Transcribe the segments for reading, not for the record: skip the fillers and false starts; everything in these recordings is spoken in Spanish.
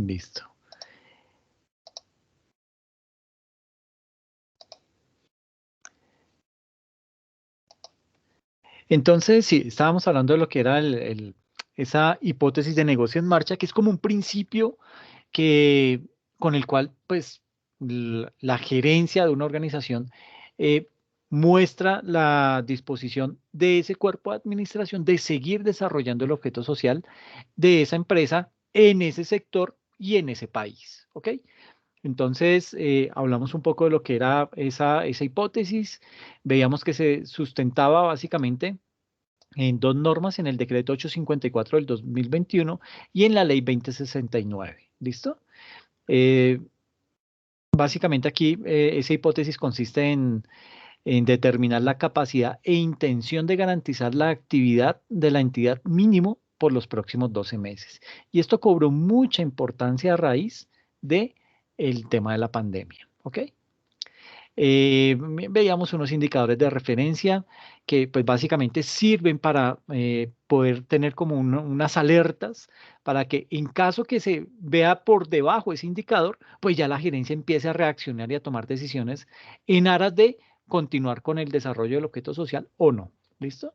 Listo. Entonces, sí, estábamos hablando de lo que era esa hipótesis de negocio en marcha, que es como un principio que, con el cual, pues, la gerencia de una organización eh, muestra la disposición de ese cuerpo de administración de seguir desarrollando el objeto social de esa empresa en ese sector y en ese país, ¿ok? Entonces, hablamos un poco de lo que era esa hipótesis. Veíamos que se sustentaba básicamente en dos normas, en el decreto 854 del 2021 y en la ley 2069. ¿Listo? Eh, Básicamente aquí esa hipótesis consiste en determinar la capacidad e intención de garantizar la actividad de la entidad mínimo por los próximos 12 meses. Y esto cobró mucha importancia a raíz de el tema de la pandemia. ¿Ok? Veíamos unos indicadores de referencia que pues básicamente sirven para poder tener como unas alertas para que en caso que se vea por debajo ese indicador, pues ya la gerencia empiece a reaccionar y a tomar decisiones en aras de continuar con el desarrollo del objeto social o no. ¿Listo?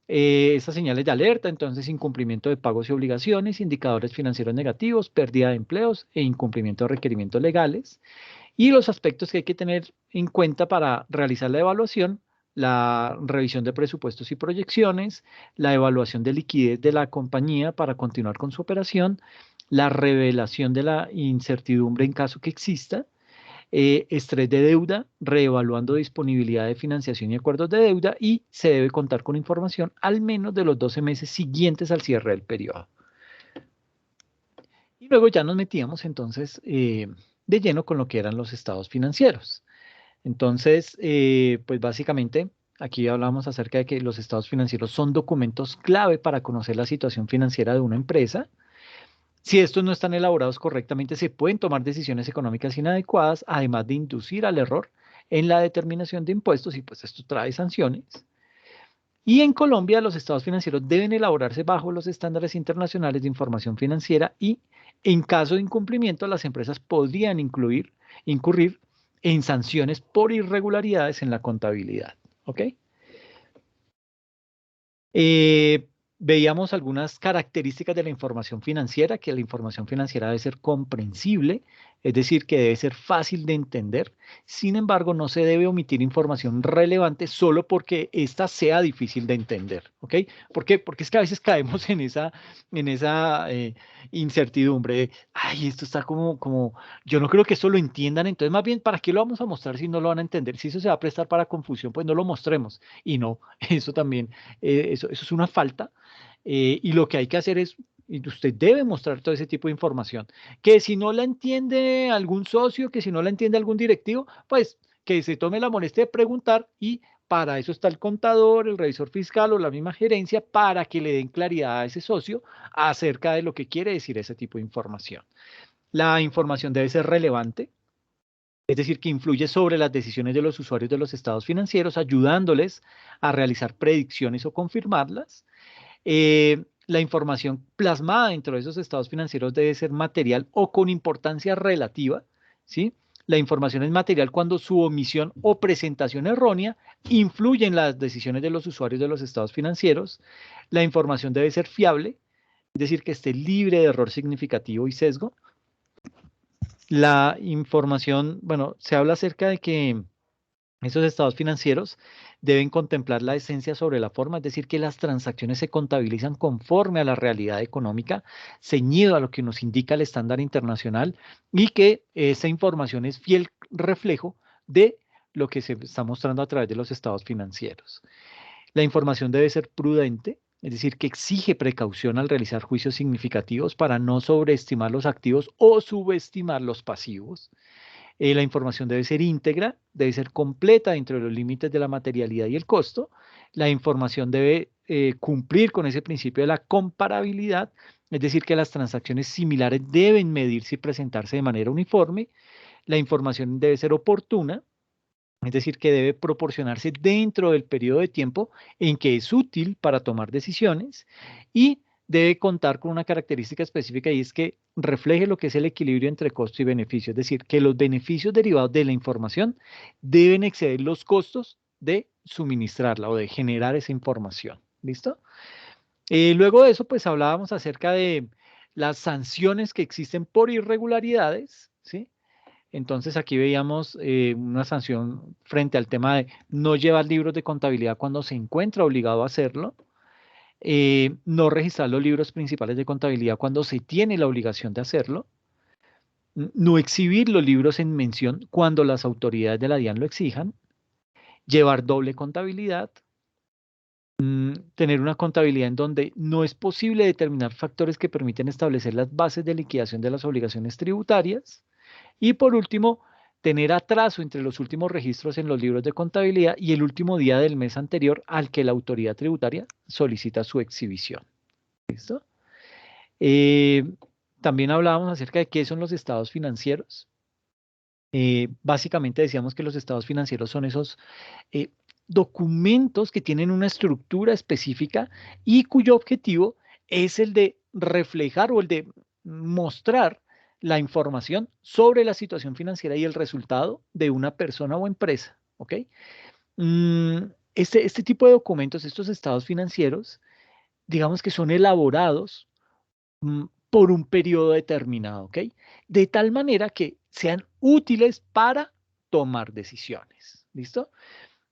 Estas señales de alerta, entonces incumplimiento de pagos y obligaciones, indicadores financieros negativos, pérdida de empleos e incumplimiento de requerimientos legales. Y los aspectos que hay que tener en cuenta para realizar la evaluación: la revisión de presupuestos y proyecciones, la evaluación de liquidez de la compañía para continuar con su operación, la revelación de la incertidumbre en caso que exista, estrés de deuda, reevaluando disponibilidad de financiación y acuerdos de deuda, y se debe contar con información al menos de los 12 meses siguientes al cierre del periodo. Y luego ya nos metíamos entonces de lleno con lo que eran los estados financieros. Entonces, pues básicamente aquí hablamos acerca de que los estados financieros son documentos clave para conocer la situación financiera de una empresa. Si estos no están elaborados correctamente, se pueden tomar decisiones económicas inadecuadas, además de inducir al error en la determinación de impuestos, y pues esto trae sanciones. Y en Colombia, los estados financieros deben elaborarse bajo los estándares internacionales de información financiera, y en caso de incumplimiento, las empresas podrían incurrir en sanciones por irregularidades en la contabilidad. ¿Ok? Eh, Veíamos algunas características de la información financiera: que la información financiera debe ser comprensible, es decir, que debe ser fácil de entender. Sin embargo, no se debe omitir información relevante solo porque ésta sea difícil de entender. ¿Ok? ¿Por qué? Porque es que a veces caemos en esa incertidumbre de, ay, esto está como, yo no creo que esto lo entiendan, entonces más bien, ¿para qué lo vamos a mostrar si no lo van a entender? Si eso se va a prestar para confusión, pues no lo mostremos. Y no, eso también eso es una falta, y lo que hay que hacer es, y usted debe mostrar todo ese tipo de información, que si no la entiende algún socio, que si no la entiende algún directivo, pues que se tome la molestia de preguntar, y para eso está el contador, el revisor fiscal o la misma gerencia, para que le den claridad a ese socio acerca de lo que quiere decir ese tipo de información. La información debe ser relevante, es decir, que influye sobre las decisiones de los usuarios de los estados financieros, ayudándoles a realizar predicciones o confirmarlas. La información plasmada dentro de esos estados financieros debe ser material o con importancia relativa, ¿sí? La información es material cuando su omisión o presentación errónea influye en las decisiones de los usuarios de los estados financieros. La información debe ser fiable, es decir, que esté libre de error significativo y sesgo. La información, bueno, se habla acerca de que esos estados financieros deben contemplar la esencia sobre la forma, es decir, que las transacciones se contabilizan conforme a la realidad económica, ceñido a lo que nos indica el estándar internacional, y que esa información es fiel reflejo de lo que se está mostrando a través de los estados financieros. La información debe ser prudente, es decir, que exige precaución al realizar juicios significativos para no sobreestimar los activos o subestimar los pasivos. La información debe ser íntegra, debe ser completa dentro de los límites de la materialidad y el costo. La información debe cumplir con ese principio de la comparabilidad, es decir, que las transacciones similares deben medirse y presentarse de manera uniforme. La información debe ser oportuna, es decir, que debe proporcionarse dentro del periodo de tiempo en que es útil para tomar decisiones, y debe contar con una característica específica y es que refleje lo que es el equilibrio entre costo y beneficio. Es decir, que los beneficios derivados de la información deben exceder los costos de suministrarla o de generar esa información. ¿Listo? Luego de eso, pues hablábamos acerca de las sanciones que existen por irregularidades, ¿sí? Entonces aquí veíamos una sanción frente al tema de no llevar libros de contabilidad cuando se encuentra obligado a hacerlo, no registrar los libros principales de contabilidad cuando se tiene la obligación de hacerlo, no exhibir los libros en mención cuando las autoridades de la DIAN lo exijan, llevar doble contabilidad, tener una contabilidad en donde no es posible determinar factores que permiten establecer las bases de liquidación de las obligaciones tributarias. Y por último, tener atraso entre los últimos registros en los libros de contabilidad y el último día del mes anterior al que la autoridad tributaria solicita su exhibición. ¿Listo? Eh, También hablábamos acerca de qué son los estados financieros. Básicamente decíamos que los estados financieros son esos eh, documentos que tienen una estructura específica y cuyo objetivo es el de reflejar o el de mostrar la información sobre la situación financiera y el resultado de una persona o empresa. ¿Ok? Mm, este tipo de documentos, estos estados financieros, digamos que son elaborados por un periodo determinado, ¿ok? De tal manera que sean útiles para tomar decisiones. ¿Listo?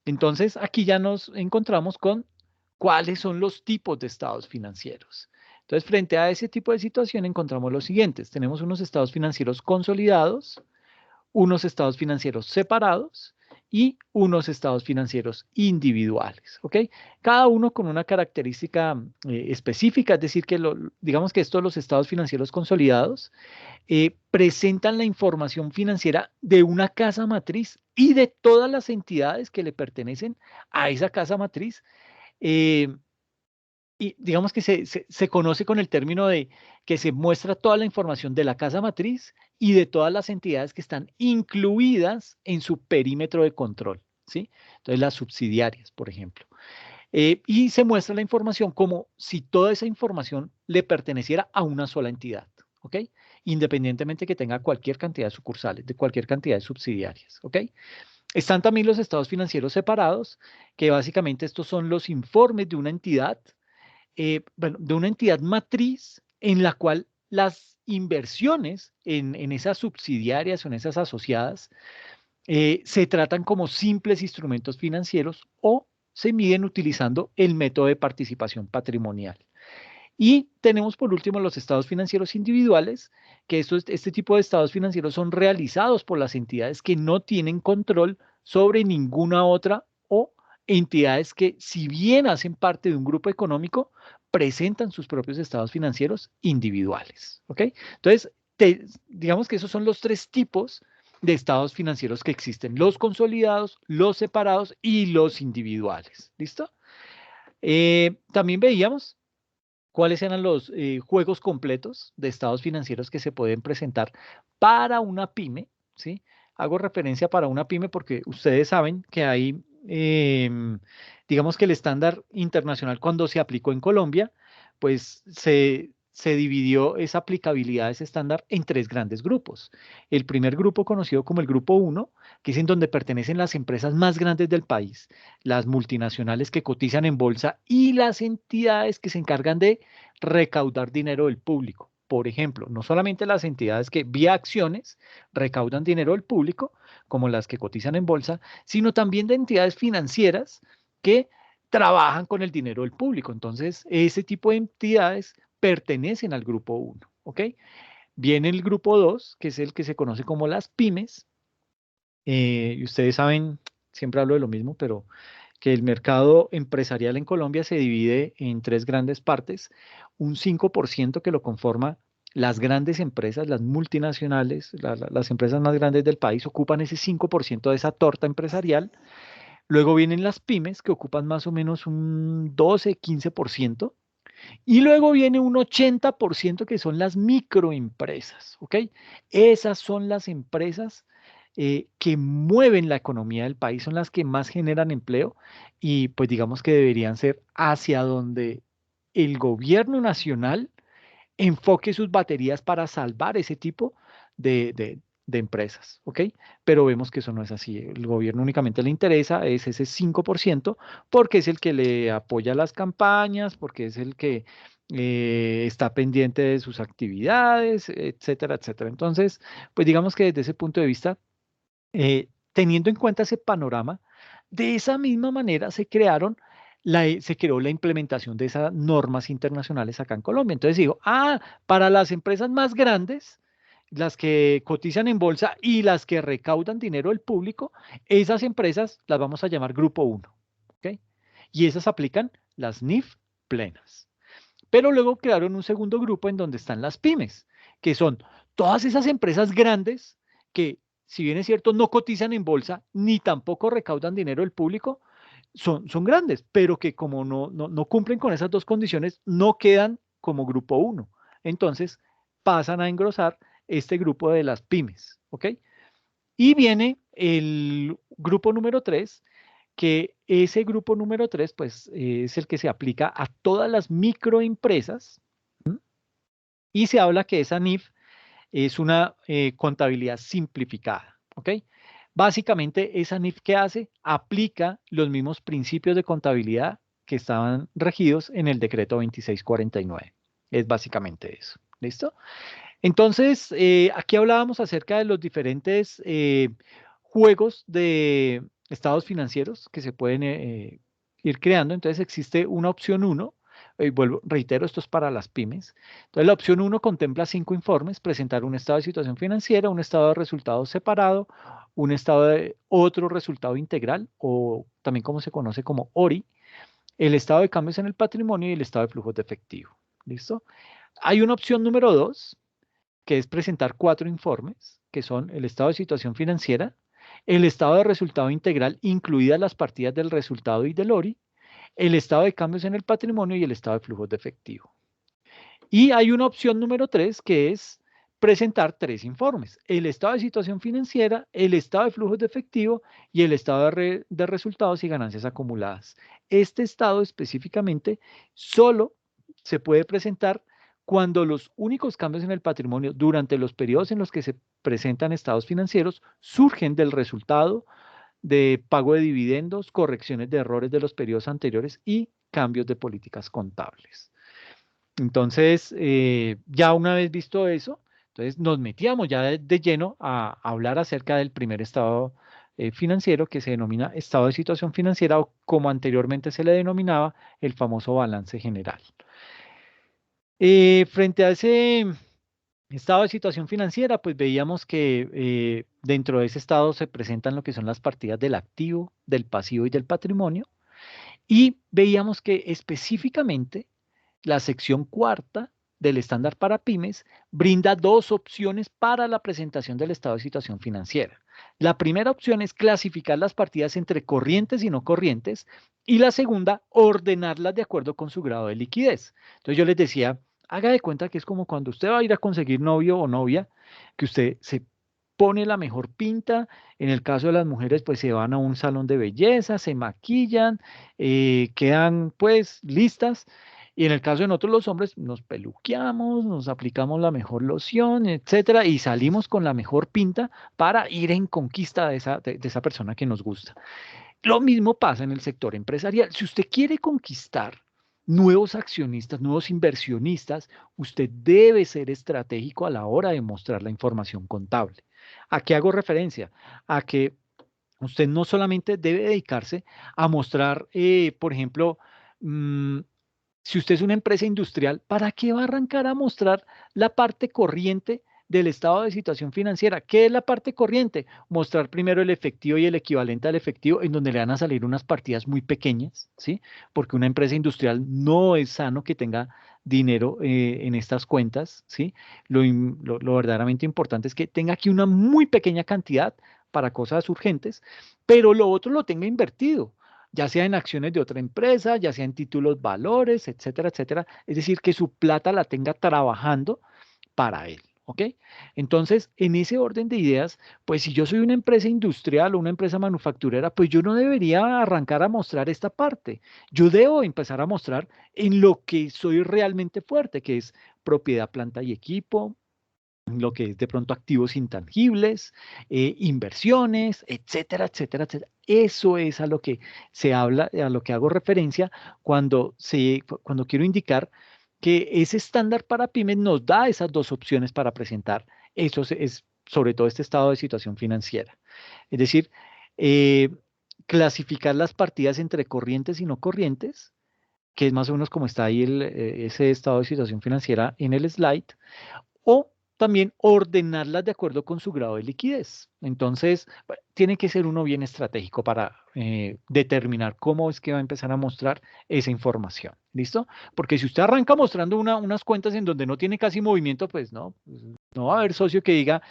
Entonces, aquí ya nos encontramos con cuáles son los tipos de estados financieros. Entonces, frente a ese tipo de situación, encontramos los siguientes. Tenemos unos estados financieros consolidados, unos estados financieros separados y unos estados financieros individuales, ¿ok? Cada uno con una característica específica, es decir, que digamos que estos los estados financieros consolidados presentan la información financiera de una casa matriz y de todas las entidades que le pertenecen a esa casa matriz. eh, y digamos que se conoce con el término de que se muestra toda la información de la casa matriz y de todas las entidades que están incluidas en su perímetro de control, ¿sí? Entonces, las subsidiarias, por ejemplo. Y se muestra la información como si toda esa información le perteneciera a una sola entidad, ¿ok? Independientemente que tenga cualquier cantidad de sucursales, de cualquier cantidad de subsidiarias, ¿ok? Están también los estados financieros separados, que básicamente estos son los informes de una entidad, bueno, de una entidad matriz en la cual las inversiones en esas subsidiarias o en esas asociadas se tratan como simples instrumentos financieros o se miden utilizando el método de participación patrimonial. Y tenemos por último los estados financieros individuales, que este tipo de estados financieros son realizados por las entidades que no tienen control sobre ninguna otra o entidades que, si bien hacen parte de un grupo económico, presentan sus propios estados financieros individuales. ¿Ok? Entonces, digamos que esos son los tres tipos de estados financieros que existen: los consolidados, los separados y los individuales. ¿Listo? También veíamos cuáles eran los juegos completos de estados financieros que se pueden presentar para una pyme, ¿sí? Hago referencia para una pyme porque ustedes saben que hay, digamos que el estándar internacional cuando se aplicó en Colombia, pues se dividió esa aplicabilidad de ese estándar en tres grandes grupos. El primer grupo, conocido como el grupo uno, que es en donde pertenecen las empresas más grandes del país, las multinacionales que cotizan en bolsa y las entidades que se encargan de recaudar dinero del público. Por ejemplo, no solamente las entidades que vía acciones recaudan dinero del público, como las que cotizan en bolsa, sino también de entidades financieras que trabajan con el dinero del público. Entonces, ese tipo de entidades pertenecen al grupo uno, ¿ok? Viene el grupo 2, que es el que se conoce como las pymes, y ustedes saben, siempre hablo de lo mismo, pero que el mercado empresarial en Colombia se divide en tres grandes partes: un 5% que lo conforma las grandes empresas, las multinacionales, las empresas más grandes del país ocupan ese 5% de esa torta empresarial. Luego vienen las pymes, que ocupan más o menos un 12-15%. Y luego viene un 80% que son las microempresas, ¿ok? Esas son las empresas que mueven la economía del país, son las que más generan empleo y pues digamos que deberían ser hacia donde el gobierno nacional enfoque sus baterías para salvar ese tipo de empresas, ¿ok? Pero vemos que eso no es así. El gobierno únicamente le interesa es ese 5% porque es el que le apoya las campañas, porque es el que está pendiente de sus actividades, etcétera, etcétera. Entonces, pues digamos que desde ese punto de vista, teniendo en cuenta ese panorama, de esa misma manera se creó la implementación de esas normas internacionales acá en Colombia. Entonces digo, para las empresas más grandes, las que cotizan en bolsa y las que recaudan dinero del público, esas empresas las vamos a llamar Grupo uno, ¿ok? Y esas aplican las NIF plenas. Pero luego crearon un segundo grupo en donde están las pymes, que son todas esas empresas grandes que, si bien es cierto, no cotizan en bolsa ni tampoco recaudan dinero del público, son grandes, pero que como no cumplen con esas dos condiciones, no quedan como grupo uno. Entonces pasan a engrosar este grupo de las pymes, ¿ok? Y viene el grupo número 3, que ese grupo número 3 pues, es el que se aplica a todas las microempresas, ¿m? Y se habla que esa NIF es una contabilidad simplificada, ¿ok? Básicamente, esa NIF que hace aplica los mismos principios de contabilidad que estaban regidos en el decreto 2649. Es básicamente eso. ¿Listo? Entonces, aquí hablábamos acerca de los diferentes juegos de estados financieros que se pueden ir creando. Entonces, existe una opción uno. Reitero, esto es para las pymes. Entonces, la opción uno contempla 5 informes: presentar un estado de situación financiera, un estado de resultados separado, un estado de otro resultado integral, o también como se conoce como ORI, el estado de cambios en el patrimonio y el estado de flujos de efectivo. ¿Listo? Hay una opción número 2, que es presentar 4 informes, que son el estado de situación financiera, el estado de resultado integral, incluidas las partidas del resultado y del ORI, el estado de cambios en el patrimonio y el estado de flujos de efectivo. Y hay una opción número 3, que es presentar 3 informes: el estado de situación financiera, el estado de flujos de efectivo y el estado de resultados y ganancias acumuladas. Este estado específicamente solo se puede presentar cuando los únicos cambios en el patrimonio durante los periodos en los que se presentan estados financieros surgen del resultado de pago de dividendos, correcciones de errores de los periodos anteriores y cambios de políticas contables. Entonces, ya una vez visto eso, entonces nos metíamos ya de lleno a hablar acerca del primer estado financiero, que se denomina estado de situación financiera, o como anteriormente se le denominaba, el famoso balance general. Frente a ese estado de situación financiera, pues veíamos que dentro de ese estado se presentan lo que son las partidas del activo, del pasivo y del patrimonio, y veíamos que específicamente la sección cuarta del estándar para pymes brinda 2 opciones para la presentación del estado de situación financiera. La primera opción es clasificar las partidas entre corrientes y no corrientes, y la segunda, ordenarlas de acuerdo con su grado de liquidez. Entonces yo les decía, haga de cuenta que es como cuando usted va a ir a conseguir novio o novia, que usted se pone la mejor pinta. En el caso de las mujeres, pues se van a un salón de belleza, se maquillan, quedan pues listas. Y en el caso de nosotros los hombres, nos peluqueamos, nos aplicamos la mejor loción, etcétera, y salimos con la mejor pinta para ir en conquista de esa persona que nos gusta. Lo mismo pasa en el sector empresarial. Si usted quiere conquistar nuevos accionistas, nuevos inversionistas, usted debe ser estratégico a la hora de mostrar la información contable. ¿A qué hago referencia? A que usted no solamente debe dedicarse a mostrar, por ejemplo, mm, si usted es una empresa industrial, ¿para qué va a arrancar a mostrar la parte corriente del estado de situación financiera? ¿Qué es la parte corriente? Mostrar primero el efectivo y el equivalente al efectivo, en donde le van a salir unas partidas muy pequeñas, ¿sí? Porque una empresa industrial no es sano que tenga dinero en estas cuentas, ¿sí? Lo verdaderamente importante es que tenga aquí una muy pequeña cantidad para cosas urgentes, pero lo otro lo tenga invertido, ya sea en acciones de otra empresa, ya sea en títulos valores, etcétera, etcétera. Es decir, que su plata la tenga trabajando para él. ¿ok? Entonces, en ese orden de ideas, pues si yo soy una empresa industrial o una empresa manufacturera, pues yo no debería arrancar a mostrar esta parte. Yo debo empezar a mostrar en lo que soy realmente fuerte, que es propiedad, planta y equipo, lo que es de pronto activos intangibles, inversiones, etcétera, etcétera, etcétera. Eso es a lo que se habla, a lo que hago referencia cuando quiero indicar que ese estándar para pymes nos da esas dos opciones para presentar. Es sobre todo este estado de situación financiera. Es decir, eh, clasificar las partidas entre corrientes y no corrientes, que es más o menos como está ahí ese estado de situación financiera en el slide, o también ordenarlas de acuerdo con su grado de liquidez. Entonces, tiene que ser uno bien estratégico para determinar cómo es que va a empezar a mostrar esa información. ¿Listo? Porque si usted arranca mostrando unas cuentas en donde no tiene casi movimiento, pues no, no va a haber socio que diga,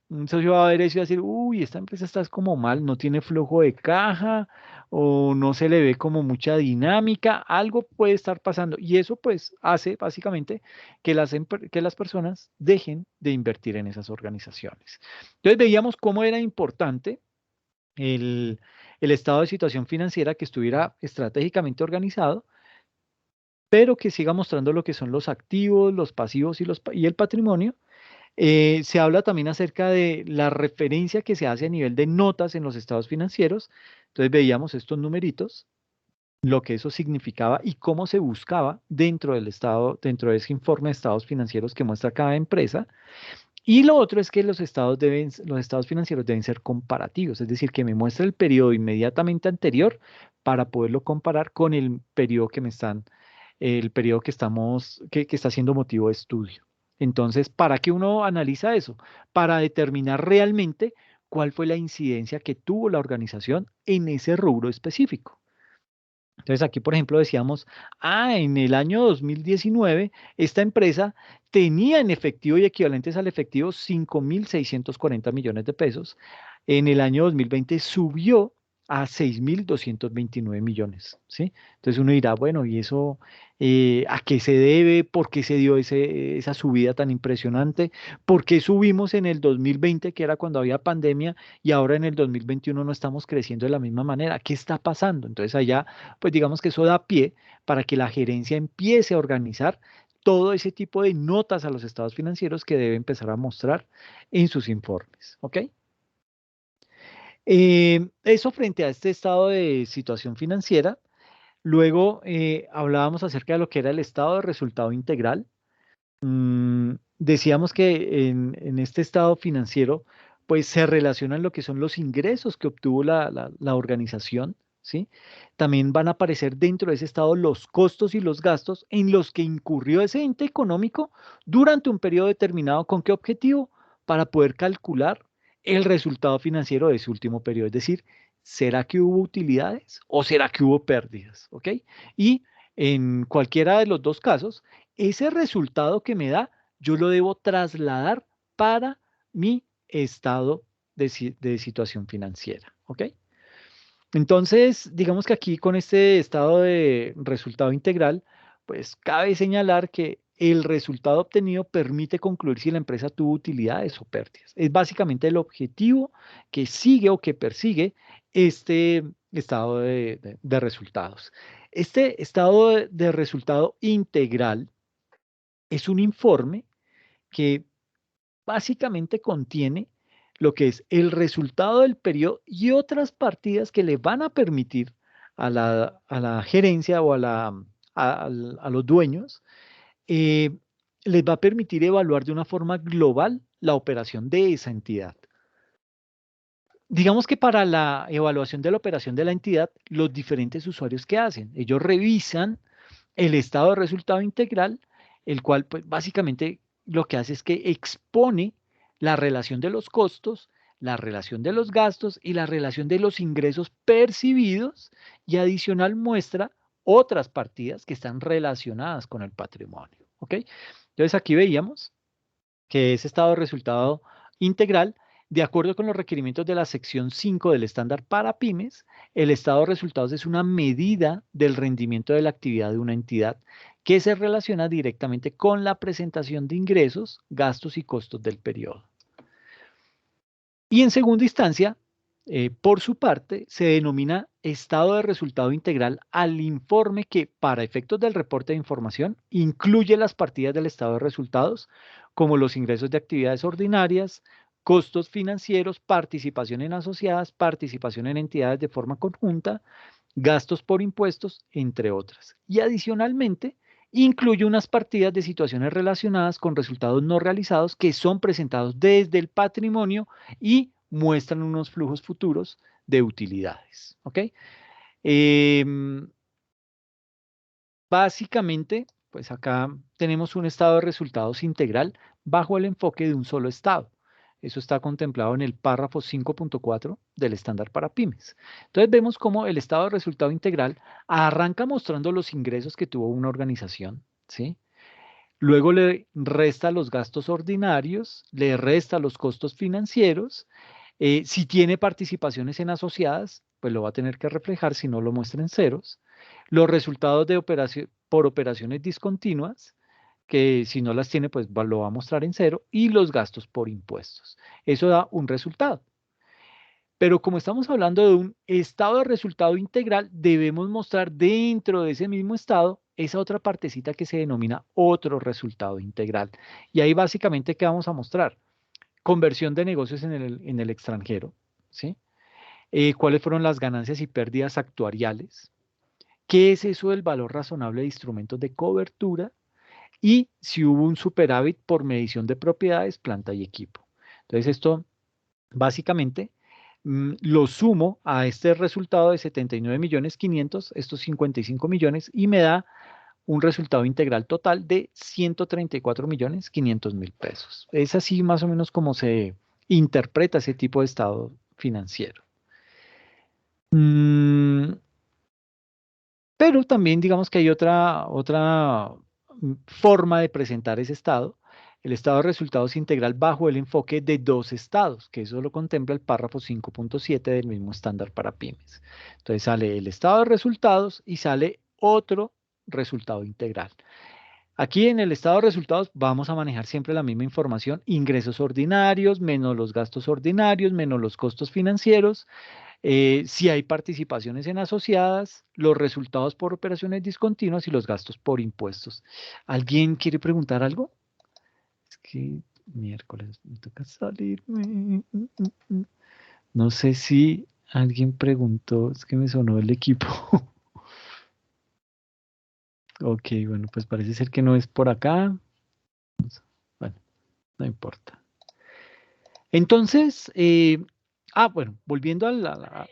un socio va a ver eso y va a decir, uy, esta empresa está como mal, no tiene flujo de caja o no se le ve como mucha dinámica, algo puede estar pasando. Y eso pues hace básicamente que las personas dejen de invertir en esas organizaciones. Entonces veíamos cómo era importante el, el estado de situación financiera que estuviera estratégicamente organizado, pero que siga mostrando lo que son los activos, los pasivos y el patrimonio. Se habla también acerca de la referencia que se hace a nivel de notas en los estados financieros. Entonces veíamos estos numeritos, lo que eso significaba y cómo se buscaba dentro del estado, dentro de ese informe de estados financieros que muestra cada empresa. Y lo otro es que los estados financieros deben ser comparativos, es decir, que me muestre el periodo inmediatamente anterior para poderlo comparar con el periodo que está siendo motivo de estudio. Entonces, ¿para qué uno analiza eso? Para determinar realmente cuál fue la incidencia que tuvo la organización en ese rubro específico. Entonces aquí, por ejemplo, decíamos, en el año 2019, esta empresa tenía en efectivo y equivalentes al efectivo 5.640 millones de pesos. En el año 2020 subió a 6.229 millones, ¿sí? Entonces uno dirá, bueno, ¿y eso a qué se debe? ¿Por qué se dio esa subida tan impresionante? ¿Por qué subimos en el 2020, que era cuando había pandemia, y ahora en el 2021 no estamos creciendo de la misma manera? ¿Qué está pasando? Entonces allá pues digamos que eso da pie para que la gerencia empiece a organizar todo ese tipo de notas a los estados financieros que debe empezar a mostrar en sus informes. ¿Ok? Eso frente a este estado de situación financiera. Luego hablábamos acerca de lo que era el estado de resultado integral. Decíamos que en este estado financiero, pues se relacionan lo que son los ingresos que obtuvo la organización, ¿sí? También van a aparecer dentro de ese estado los costos y los gastos en los que incurrió ese ente económico durante un periodo determinado. ¿Con qué objetivo? Para poder calcular el resultado financiero de ese último periodo. Es decir, ¿será que hubo utilidades o será que hubo pérdidas? ¿Ok? Y en cualquiera de los dos casos, ese resultado que me da, yo lo debo trasladar para mi estado de situación financiera. ¿Ok? Entonces, digamos que aquí con este estado de resultado integral, pues cabe señalar que el resultado obtenido permite concluir si la empresa tuvo utilidades o pérdidas. Es básicamente el objetivo que sigue o que persigue este estado de resultados. Este estado de resultado integral es un informe que básicamente contiene lo que es el resultado del periodo y otras partidas que le van a permitir a la gerencia o a los dueños, eh, les va a permitir evaluar de una forma global la operación de esa entidad. Digamos que para la evaluación de la operación de la entidad, los diferentes usuarios que hacen, ellos revisan el estado de resultado integral, el cual pues básicamente lo que hace es que expone la relación de los costos, la relación de los gastos y la relación de los ingresos percibidos, y adicional muestra otras partidas que están relacionadas con el patrimonio. ¿Ok? Entonces aquí veíamos que ese estado de resultado integral, de acuerdo con los requerimientos de la sección 5 del estándar para pymes, el estado de resultados es una medida del rendimiento de la actividad de una entidad que se relaciona directamente con la presentación de ingresos, gastos y costos del periodo. Y en segunda instancia, por su parte, se denomina estado de resultado integral al informe que, para efectos del reporte de información, incluye las partidas del estado de resultados, como los ingresos de actividades ordinarias, costos financieros, participación en asociadas, participación en entidades de forma conjunta, gastos por impuestos, entre otras. Y adicionalmente, incluye unas partidas de situaciones relacionadas con resultados no realizados que son presentados desde el patrimonio y muestran unos flujos futuros de utilidades. ¿Ok? Em, Básicamente, pues acá tenemos un estado de resultados integral bajo el enfoque de un solo estado. Eso está contemplado en el párrafo 5.4 del estándar para pymes. Entonces vemos cómo el estado de resultado integral arranca mostrando los ingresos que tuvo una organización, ¿sí? Luego le resta los gastos ordinarios, le resta los costos financieros. Si tiene participaciones en asociadas, pues lo va a tener que reflejar si no lo muestra en ceros. Los resultados de por operaciones discontinuas, que si no las tiene, pues lo va a mostrar en cero. Y los gastos por impuestos. Eso da un resultado. Pero como estamos hablando de un estado de resultado integral, debemos mostrar dentro de ese mismo estado esa otra partecita que se denomina otro resultado integral. Y ahí básicamente, ¿qué vamos a mostrar? Conversión de negocios en el extranjero, ¿sí? ¿Cuáles fueron las ganancias y pérdidas actuariales? ¿Qué es eso del valor razonable de instrumentos de cobertura? Y si hubo un superávit por medición de propiedades, planta y equipo. Entonces, esto básicamente lo sumo a este resultado de 79.500.000, estos 55 millones, y me da un resultado integral total de 134.500.000 pesos. Es así más o menos como se interpreta ese tipo de estado financiero. Mm, pero también digamos que hay otra forma de presentar ese estado, el estado de resultados integral bajo el enfoque de dos estados, que eso lo contempla el párrafo 5.7 del mismo estándar para pymes. Entonces sale el estado de resultados y sale otro resultado integral. Aquí en el estado de resultados vamos a manejar siempre la misma información, ingresos ordinarios menos los gastos ordinarios menos los costos financieros, si hay participaciones en asociadas, los resultados por operaciones discontinuas y los gastos por impuestos. ¿Alguien quiere preguntar algo? Es que miércoles me toca salirme. No sé si alguien preguntó, es que me sonó el equipo. Ok, bueno, pues parece ser que no es por acá. Bueno, no importa. Entonces, bueno, volviendo al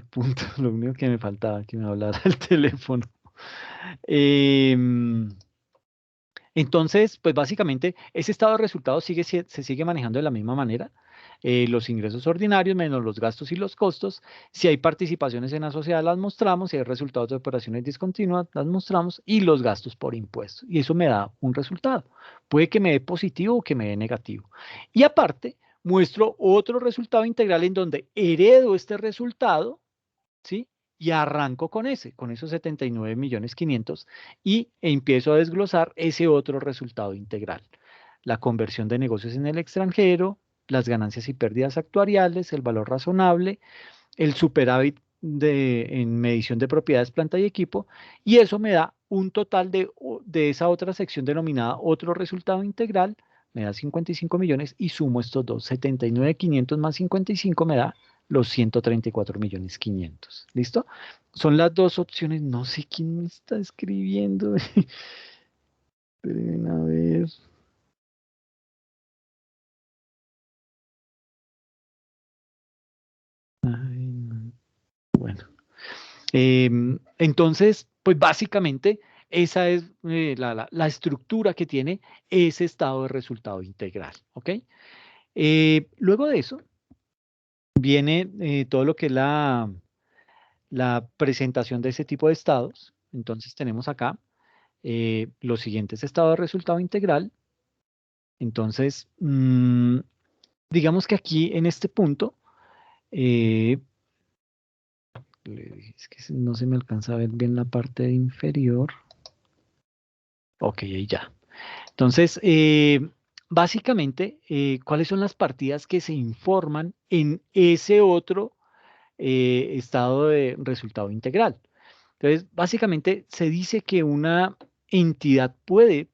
punto, lo único que me faltaba, que me hablara el teléfono. Em, entonces, pues básicamente ese estado de resultados se sigue manejando de la misma manera. Los ingresos ordinarios menos los gastos y los costos. Si hay participaciones en la sociedad, las mostramos. Si hay resultados de operaciones discontinuas, las mostramos. Y los gastos por impuestos. Y eso me da un resultado. Puede que me dé positivo o que me dé negativo. Y aparte, muestro otro resultado integral en donde heredo este resultado, ¿sí? Y arranco con esos 79.500.000 y empiezo a desglosar ese otro resultado integral. La conversión de negocios en el extranjero, las ganancias y pérdidas actuariales, el valor razonable, el superávit en medición de propiedades, planta y equipo, y eso me da un total de esa otra sección denominada otro resultado integral, me da 55 millones y sumo estos dos, 79.500 más 55 me da los 134.500.000. ¿Listo? Son las dos opciones. No sé quién me está escribiendo. Esperen a ver. Ay, no. Bueno. Entonces, pues básicamente esa es la estructura que tiene ese estado de resultado integral. ¿Ok? Luego de eso viene todo lo que es la presentación de ese tipo de estados. Entonces tenemos acá los siguientes estados de resultado integral. Entonces, digamos que aquí en este punto, eh, Es que no se me alcanza a ver bien la parte inferior. Ok, ahí ya. Entonces, básicamente, ¿cuáles son las partidas que se informan en ese otro estado de resultado integral? Entonces, básicamente se dice que una entidad puede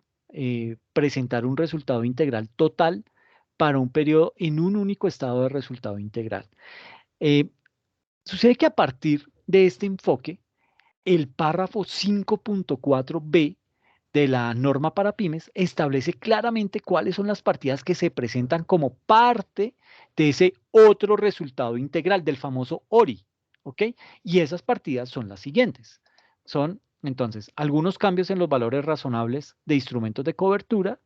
presentar un resultado integral total para un periodo en un único estado de resultado integral. Eh, Sucede que a partir de este enfoque, el párrafo 5.4b de la norma para pymes establece claramente cuáles son las partidas que se presentan como parte de ese otro resultado integral del famoso ORI, ¿ok? Y esas partidas son las siguientes. Son, entonces, algunos cambios en los valores razonables de instrumentos de cobertura,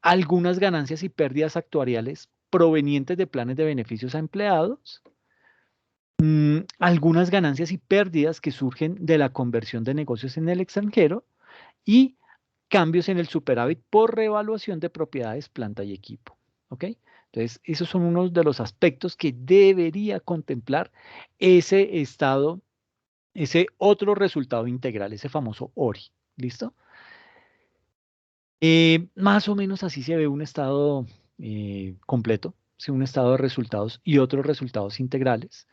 algunas ganancias y pérdidas actuariales provenientes de planes de beneficios a empleados, algunas ganancias y pérdidas que surgen de la conversión de negocios en el extranjero y cambios en el superávit por reevaluación de propiedades, planta y equipo. ¿Ok? Entonces, esos son unos de los aspectos que debería contemplar ese estado, ese otro resultado integral, ese famoso ORI. ¿Listo? Más o menos así se ve un estado completo, ¿sí? Un estado de resultados y otros resultados integrales.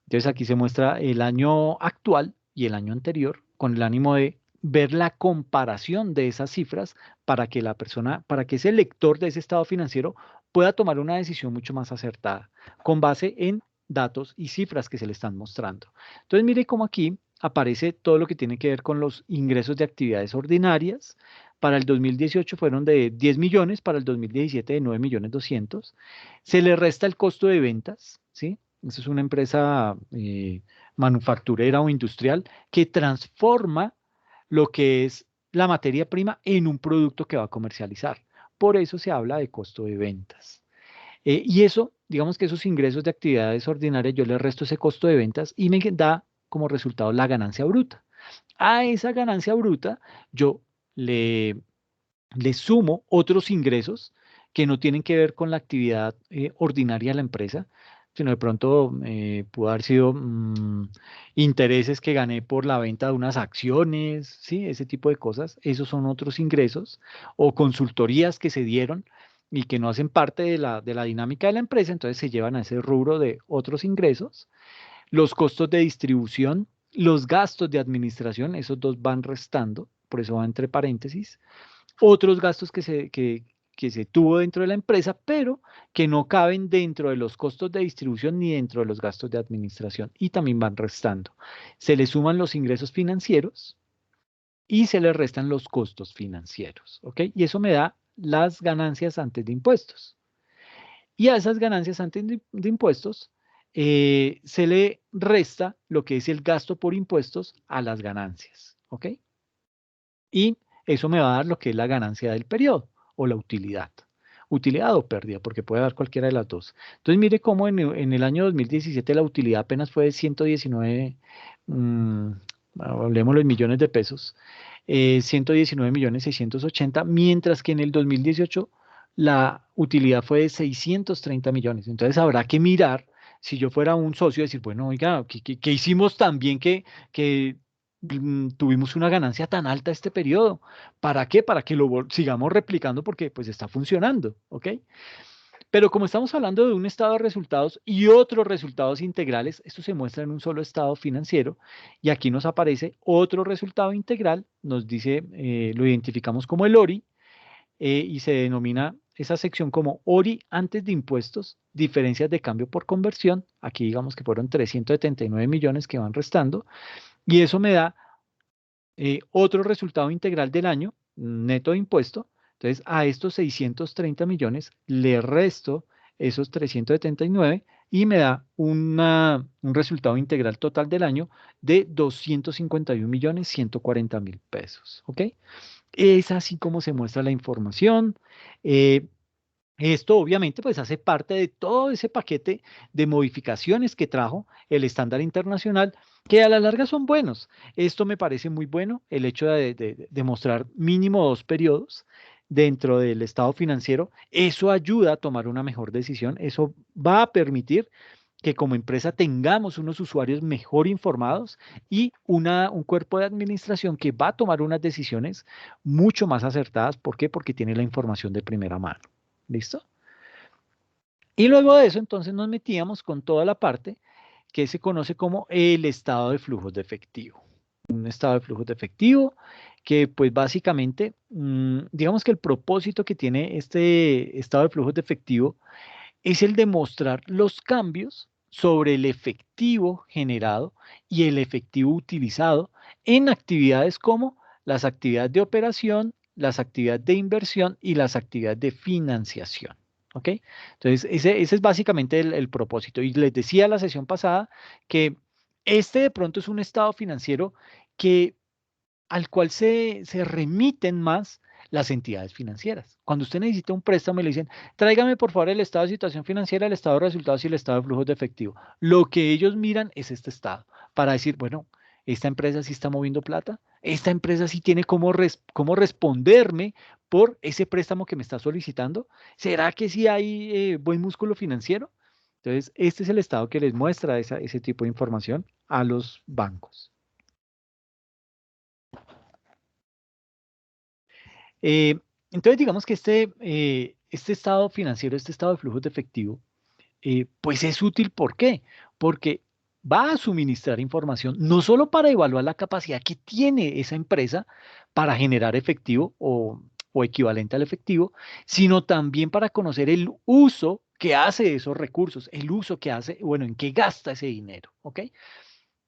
Entonces aquí se muestra el año actual y el año anterior con el ánimo de ver la comparación de esas cifras para que la persona, para que ese lector de ese estado financiero pueda tomar una decisión mucho más acertada con base en datos y cifras que se le están mostrando. Entonces mire cómo aquí aparece todo lo que tiene que ver con los ingresos de actividades ordinarias. Para el 2018 fueron de 10 millones, para el 2017 de 9 millones 200. Se le resta el costo de ventas, ¿sí? Esa es una empresa manufacturera o industrial que transforma lo que es la materia prima en un producto que va a comercializar. Por eso se habla de costo de ventas. Y eso, digamos que esos ingresos de actividades ordinarias, yo le resto ese costo de ventas y me da como resultado la ganancia bruta. A esa ganancia bruta yo le, le sumo otros ingresos que no tienen que ver con la actividad ordinaria de la empresa, sino de pronto pudo haber sido intereses que gané por la venta de unas acciones, ¿sí? Ese tipo de cosas. Esos son otros ingresos o consultorías que se dieron y que no hacen parte de la dinámica de la empresa, entonces se llevan a ese rubro de otros ingresos. Los costos de distribución, los gastos de administración, esos dos van restando, por eso va entre paréntesis otros gastos que se tuvo dentro de la empresa, pero que no caben dentro de los costos de distribución ni dentro de los gastos de administración y también van restando. Se le suman los ingresos financieros y se le restan los costos financieros, ¿ok? Y eso me da las ganancias antes de impuestos. Y a esas ganancias antes de impuestos se le resta lo que es el gasto por impuestos a las ganancias, ¿ok? Y eso me va a dar lo que es la ganancia del periodo o la utilidad. Utilidad o pérdida, porque puede dar cualquiera de las dos. Entonces, mire cómo en el año 2017 la utilidad apenas fue de 119, mm, hablemoslo en millones de pesos, 119 millones 680, mientras que en el 2018 la utilidad fue de 630 millones. Entonces, habrá que mirar, si yo fuera un socio, decir, bueno, oiga, ¿qué hicimos tan bien que tuvimos una ganancia tan alta este periodo? ¿Para qué? Para que lo sigamos replicando porque pues está funcionando, ¿ok? Pero como estamos hablando de un estado de resultados y otros resultados integrales, esto se muestra en un solo estado financiero y aquí nos aparece otro resultado integral, nos dice, lo identificamos como el ORI y se denomina esa sección como ORI antes de impuestos, diferencias de cambio por conversión, aquí digamos que fueron 379 millones que van restando y eso me da otro resultado integral del año, neto de impuesto. Entonces, a estos 630 millones le resto esos 379 y me da un resultado integral total del año de 251 millones 140 mil pesos. ¿Ok? Es así como se muestra la información. Eh, Esto obviamente pues hace parte de todo ese paquete de modificaciones que trajo el estándar internacional, que a la larga son buenos. Esto me parece muy bueno, el hecho de mostrar mínimo 2 periodos dentro del estado financiero. Eso ayuda a tomar una mejor decisión, eso va a permitir que como empresa tengamos unos usuarios mejor informados y un cuerpo de administración que va a tomar unas decisiones mucho más acertadas. ¿Por qué? Porque tiene la información de primera mano. ¿Listo? Y luego de eso, entonces nos metíamos con toda la parte que se conoce como el estado de flujos de efectivo. Un estado de flujos de efectivo que pues básicamente, digamos que el propósito que tiene este estado de flujos de efectivo es el de mostrar los cambios sobre el efectivo generado y el efectivo utilizado en actividades como las actividades de operación, las actividades de inversión y las actividades de financiación. ¿Ok? Entonces, ese es básicamente el propósito. Y les decía la sesión pasada que este de pronto es un estado financiero que al cual se remiten más las entidades financieras. Cuando usted necesita un préstamo y le dicen, tráigame por favor el estado de situación financiera, el estado de resultados y el estado de flujos de efectivo. Lo que ellos miran es este estado para decir, bueno, esta empresa sí está moviendo plata, esta empresa sí tiene cómo responderme por ese préstamo que me está solicitando. ¿Será que sí hay buen músculo financiero? Entonces, este es el estado que les muestra ese tipo de información a los bancos. Eh, entonces, digamos que este estado financiero, este estado de flujos de efectivo, pues es útil. ¿Por qué? Porque va a suministrar información no solo para evaluar la capacidad que tiene esa empresa para generar efectivo o equivalente al efectivo, sino también para conocer el uso que hace de esos recursos, el uso que hace, bueno, en qué gasta ese dinero. ¿Ok?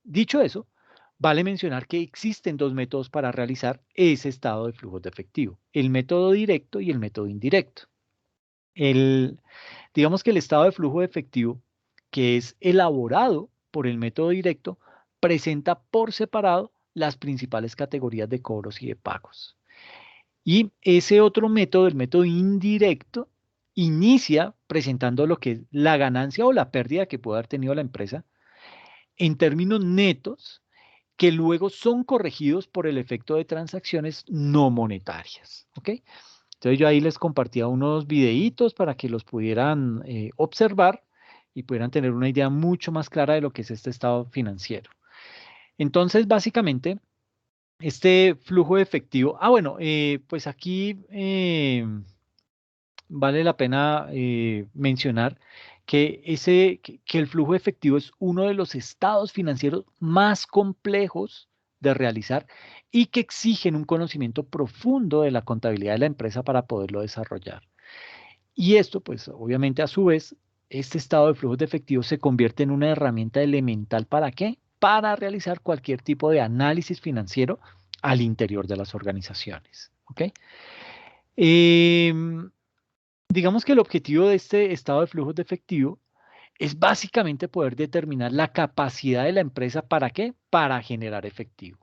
Dicho eso, vale mencionar que existen dos métodos para realizar ese estado de flujos de efectivo, el método directo y el método indirecto. El, digamos que el estado de flujo de efectivo, que es elaborado por el método directo, presenta por separado las principales categorías de cobros y de pagos. Y ese otro método, el método indirecto, inicia presentando lo que es la ganancia o la pérdida que puede haber tenido la empresa en términos netos que luego son corregidos por el efecto de transacciones no monetarias. ¿Ok? Entonces yo ahí les compartía unos videitos para que los pudieran observar y pudieran tener una idea mucho más clara de lo que es este estado financiero. Entonces, básicamente, este flujo de efectivo, bueno, pues aquí vale la pena mencionar que el flujo efectivo es uno de los estados financieros más complejos de realizar y que exigen un conocimiento profundo de la contabilidad de la empresa para poderlo desarrollar. Y esto, pues obviamente a su vez, este estado de flujos de efectivo se convierte en una herramienta elemental. ¿Para qué? Para realizar cualquier tipo de análisis financiero al interior de las organizaciones. ¿Ok? Em, Digamos que el objetivo de este estado de flujos de efectivo es básicamente poder determinar la capacidad de la empresa. ¿Para qué? Para generar efectivo.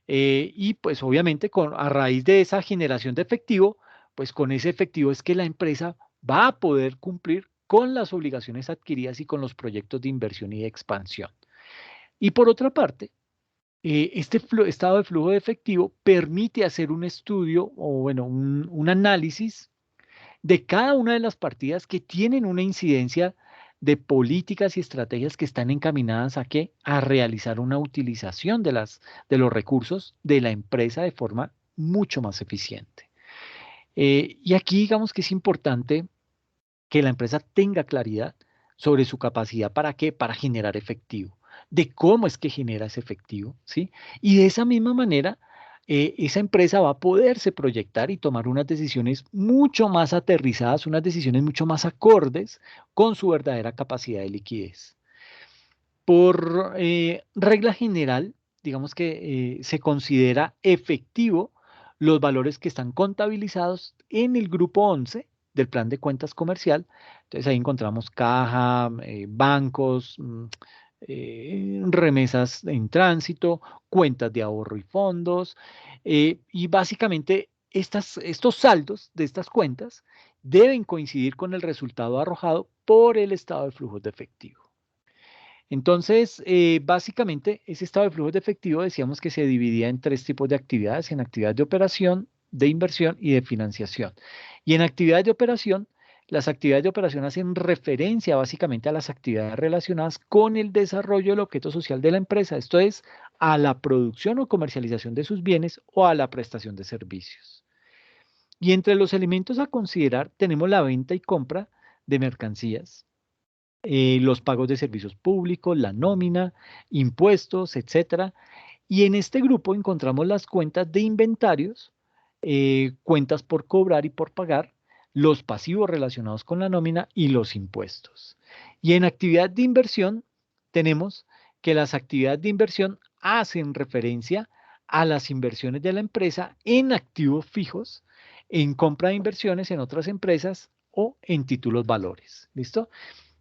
Y pues obviamente a raíz de esa generación de efectivo, pues con ese efectivo es que la empresa va a poder cumplir con las obligaciones adquiridas y con los proyectos de inversión y de expansión. Y por otra parte, este estado de flujo de efectivo permite hacer un estudio o bueno, un análisis de cada una de las partidas que tienen una incidencia de políticas y estrategias que están encaminadas a qué? A realizar una utilización de los recursos de la empresa de forma mucho más eficiente. Y aquí digamos que es importante que la empresa tenga claridad sobre su capacidad. ¿Para qué? Para generar efectivo, de cómo es que genera ese efectivo, ¿sí? Y de esa misma manera, esa empresa va a poderse proyectar y tomar unas decisiones mucho más aterrizadas, unas decisiones mucho más acordes con su verdadera capacidad de liquidez. Por regla general, digamos que se considera efectivo los valores que están contabilizados en el grupo 11 del plan de cuentas comercial. Entonces ahí encontramos caja, bancos, remesas en tránsito, cuentas de ahorro y fondos. Y básicamente estos saldos de estas cuentas deben coincidir con el resultado arrojado por el estado de flujos de efectivo. Entonces, básicamente, ese estado de flujos de efectivo decíamos que se dividía en tres tipos de actividades: en actividades de operación, de inversión y de financiación. Y en actividades de operación, las actividades de operación hacen referencia básicamente a las actividades relacionadas con el desarrollo del objeto social de la empresa, esto es, a la producción o comercialización de sus bienes o a la prestación de servicios. Y entre los elementos a considerar tenemos la venta y compra de mercancías, los pagos de servicios públicos, la nómina, impuestos, etcétera. Y en este grupo encontramos las cuentas de inventarios, cuentas por cobrar y por pagar, los pasivos relacionados con la nómina y los impuestos. Y en actividad de inversión tenemos que las actividades de inversión hacen referencia a las inversiones de la empresa en activos fijos, en compra de inversiones en otras empresas o en títulos valores. ¿Listo?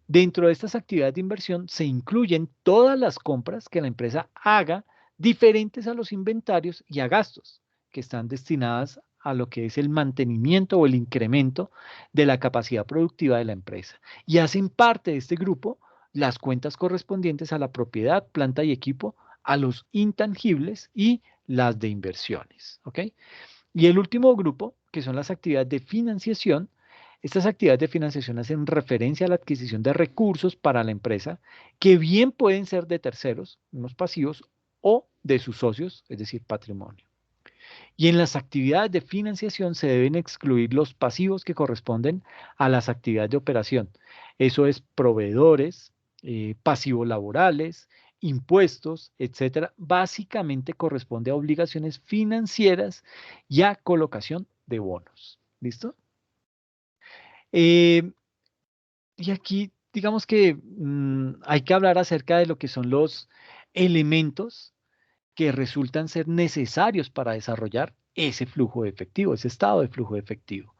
Dentro de estas actividades de inversión se incluyen todas las compras que la empresa haga diferentes a los inventarios y a gastos que están destinadas a lo que es el mantenimiento o el incremento de la capacidad productiva de la empresa. Y hacen parte de este grupo las cuentas correspondientes a la propiedad, planta y equipo, a los intangibles y las de inversiones. ¿Ok? Y el último grupo, que son las actividades de financiación, estas actividades de financiación hacen referencia a la adquisición de recursos para la empresa, que bien pueden ser de terceros, unos pasivos, o de sus socios, es decir, patrimonio. Y en las actividades de financiación se deben excluir los pasivos que corresponden a las actividades de operación. Eso es proveedores, pasivos laborales, impuestos, etcétera. Básicamente corresponde a obligaciones financieras y a colocación de bonos. ¿Listo? Eh, y aquí, digamos que hay que hablar acerca de lo que son los elementos que resultan ser necesarios para desarrollar ese flujo de efectivo, ese estado de flujo de efectivo.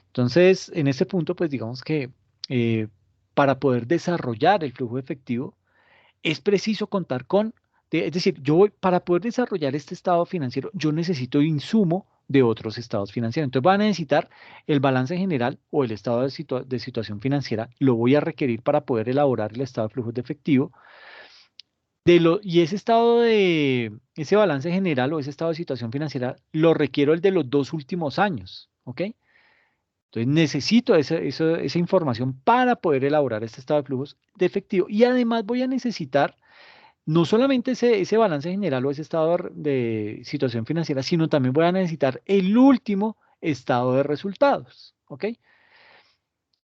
Entonces, en ese punto, pues digamos que eh, para poder desarrollar el flujo de efectivo, es preciso contar con, es decir, para poder desarrollar este estado financiero, yo necesito insumo de otros estados financieros. Entonces, voy a necesitar el balance general o el estado de situación financiera, lo voy a requerir para poder elaborar el estado de flujo de efectivo y ese balance general o ese estado de situación financiera lo requiero el de los 2 últimos años, ¿ok? Entonces necesito esa información para poder elaborar este estado de flujos de efectivo y además voy a necesitar no solamente ese balance general o ese estado de situación financiera, sino también voy a necesitar el último estado de resultados, ¿ok?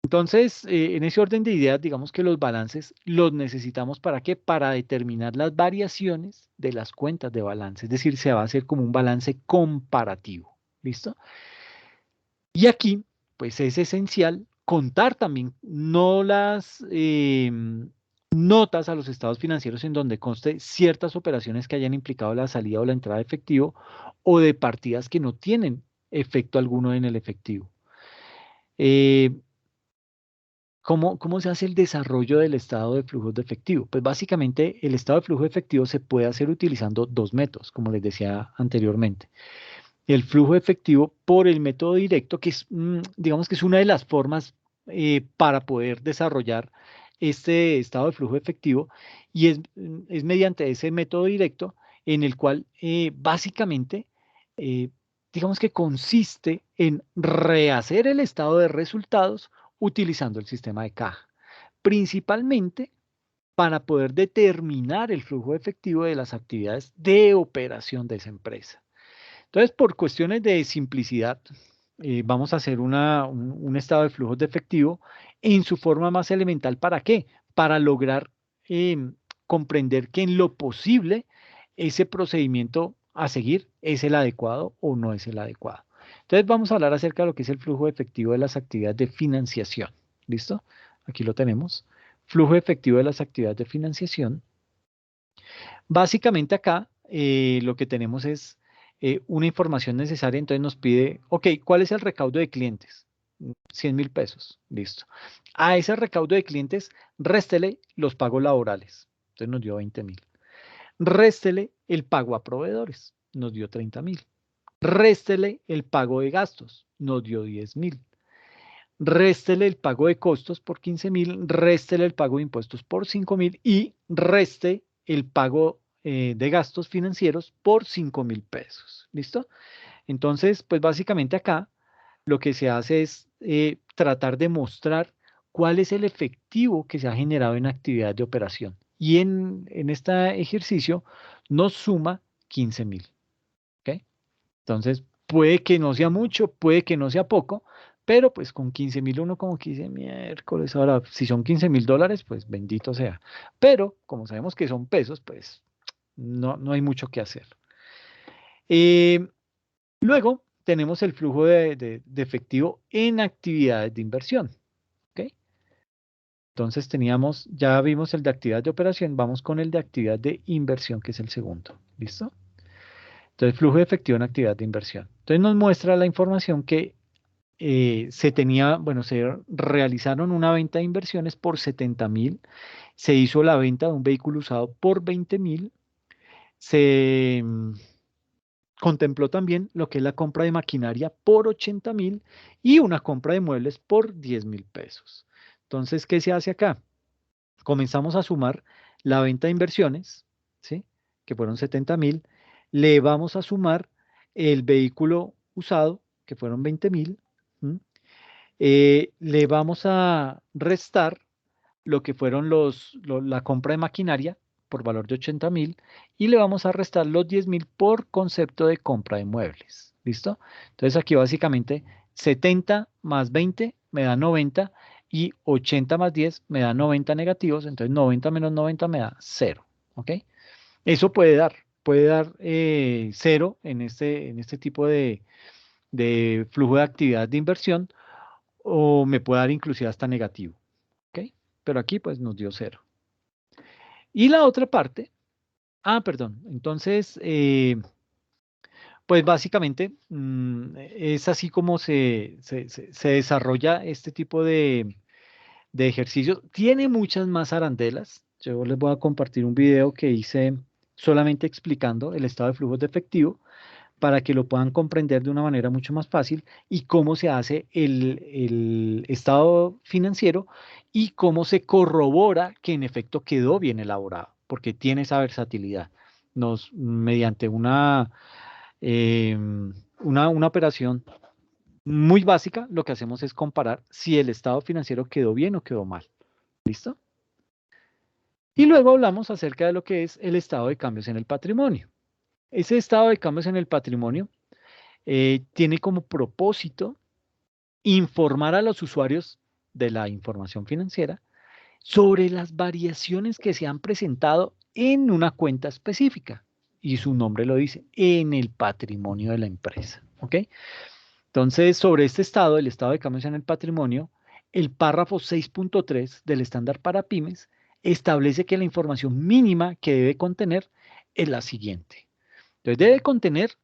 Entonces, en ese orden de ideas, digamos que los balances los necesitamos ¿para qué? Para determinar las variaciones de las cuentas de balance. Es decir, se va a hacer como un balance comparativo. ¿Listo? Y aquí, pues es esencial contar también no las notas a los estados financieros en donde conste ciertas operaciones que hayan implicado la salida o la entrada de efectivo o de partidas que no tienen efecto alguno en el efectivo. Eh, ¿Cómo se hace el desarrollo del estado de flujos de efectivo? Pues básicamente el estado de flujo de efectivo se puede hacer utilizando dos métodos, como les decía anteriormente. El flujo de efectivo por el método directo, que es, digamos que es una de las formas para poder desarrollar este estado de flujo de efectivo, y es mediante ese método directo en el cual básicamente, eh, digamos que consiste en rehacer el estado de resultados utilizando el sistema de caja, principalmente para poder determinar el flujo efectivo de las actividades de operación de esa empresa. Entonces, por cuestiones de simplicidad, vamos a hacer un estado de flujos de efectivo en su forma más elemental. ¿Para qué? Para lograr comprender que en lo posible ese procedimiento a seguir es el adecuado o no es el adecuado. Entonces, vamos a hablar acerca de lo que es el flujo efectivo de las actividades de financiación. ¿Listo? Aquí lo tenemos. Flujo efectivo de las actividades de financiación. Básicamente acá lo que tenemos es una información necesaria, entonces nos pide, ok, ¿cuál es el recaudo de clientes? 100.000 pesos, listo. A ese recaudo de clientes, réstele los pagos laborales, entonces nos dio 20.000. Réstele el pago a proveedores, nos dio 30.000. Réstele el pago de gastos, nos dio 10.000. Réstele el pago de costos por 15.000, réstele el pago de impuestos por 5.000 y reste el pago de gastos financieros por 5.000 pesos. ¿Listo? Entonces, pues básicamente acá lo que se hace es tratar de mostrar cuál es el efectivo que se ha generado en actividad de operación. Y en este ejercicio nos suma 15.000. ¿Ok? Entonces, puede que no sea mucho, puede que no sea poco, pero pues con 15.000 uno como que dice, miércoles, ahora si son $15.000, pues bendito sea. Pero como sabemos que son pesos, pues no hay mucho que hacer. Eh, Luego tenemos el flujo de efectivo en actividades de inversión. ¿Ok? Entonces teníamos, ya vimos el de actividad de operación, vamos con el de actividad de inversión, que es el segundo. ¿Listo? Entonces, flujo de efectivo en actividad de inversión. Entonces nos muestra la información que se tenía, bueno, se realizaron una venta de inversiones por 70.000, se hizo la venta de un vehículo usado por 20.000, se contempló también lo que es la compra de maquinaria por 80.000 y una compra de muebles por 10.000 pesos. Entonces, ¿qué se hace acá? Comenzamos a sumar la venta de inversiones, ¿sí? Que fueron 70.000, le vamos a sumar el vehículo usado, que fueron 20.000, le vamos a restar lo que fueron la compra de maquinaria por valor de 80.000 y le vamos a restar los 10.000 por concepto de compra de muebles. ¿Listo? Entonces aquí básicamente 70 más 20 me da 90 y 80 más 10 me da 90 negativos, entonces 90 menos 90 me da 0. ¿Ok? Eso puede dar 0 en este tipo de flujo de actividad de inversión o me puede dar inclusive hasta negativo. ¿Ok? Pero aquí pues nos dio 0. Y la otra parte, perdón, entonces, pues básicamente es así como se desarrolla este tipo de ejercicios. Tiene muchas más arandelas. Yo les voy a compartir un video que hice solamente explicando el estado de flujos de efectivo para que lo puedan comprender de una manera mucho más fácil y cómo se hace el estado financiero y cómo se corrobora que en efecto quedó bien elaborado, porque tiene esa versatilidad. Mediante una operación muy básica, lo que hacemos es comparar si el estado financiero quedó bien o quedó mal. ¿Listo? Y luego hablamos acerca de lo que es el estado de cambios en el patrimonio. Ese estado de cambios en el patrimonio tiene como propósito informar a los usuarios de la información financiera sobre las variaciones que se han presentado en una cuenta específica. Y su nombre lo dice, en el patrimonio de la empresa. ¿Ok? Entonces, sobre este estado, el estado de cambios en el patrimonio, el párrafo 6.3 del estándar para pymes establece que la información mínima que debe contener es la siguiente. Entonces, debe contener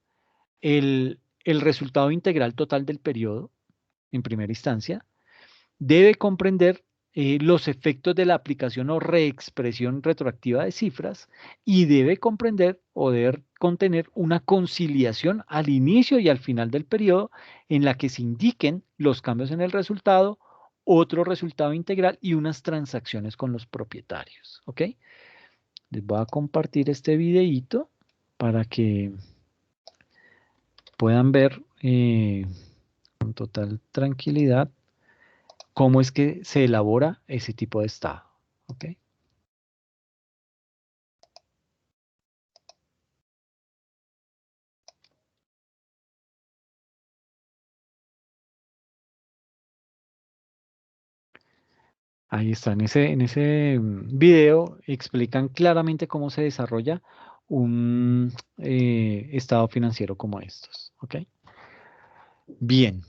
el resultado integral total del periodo, en primera instancia, debe comprender los efectos de la aplicación o reexpresión retroactiva de cifras y debe comprender o debe contener una conciliación al inicio y al final del periodo en la que se indiquen los cambios en el resultado, otro resultado integral y unas transacciones con los propietarios. ¿Ok? Les voy a compartir este videíto para que puedan ver con total tranquilidad cómo es que se elabora ese tipo de estado. ¿Ok? Ahí está, en ese video explican claramente cómo se desarrolla un estado financiero como estos. ¿Ok? Bien.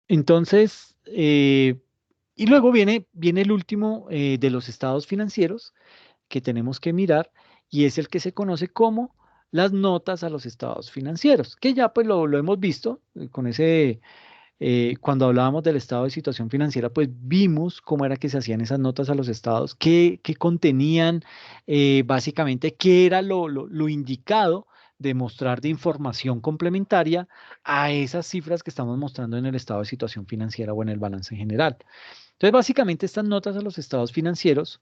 Entonces, y luego viene el último de los estados financieros que tenemos que mirar y es el que se conoce como las notas a los estados financieros, que ya pues lo hemos visto con cuando hablábamos del estado de situación financiera, pues vimos cómo era que se hacían esas notas a los estados, qué contenían, básicamente qué era lo indicado de mostrar de información complementaria a esas cifras que estamos mostrando en el estado de situación financiera o en el balance general. Entonces, básicamente estas notas a los estados financieros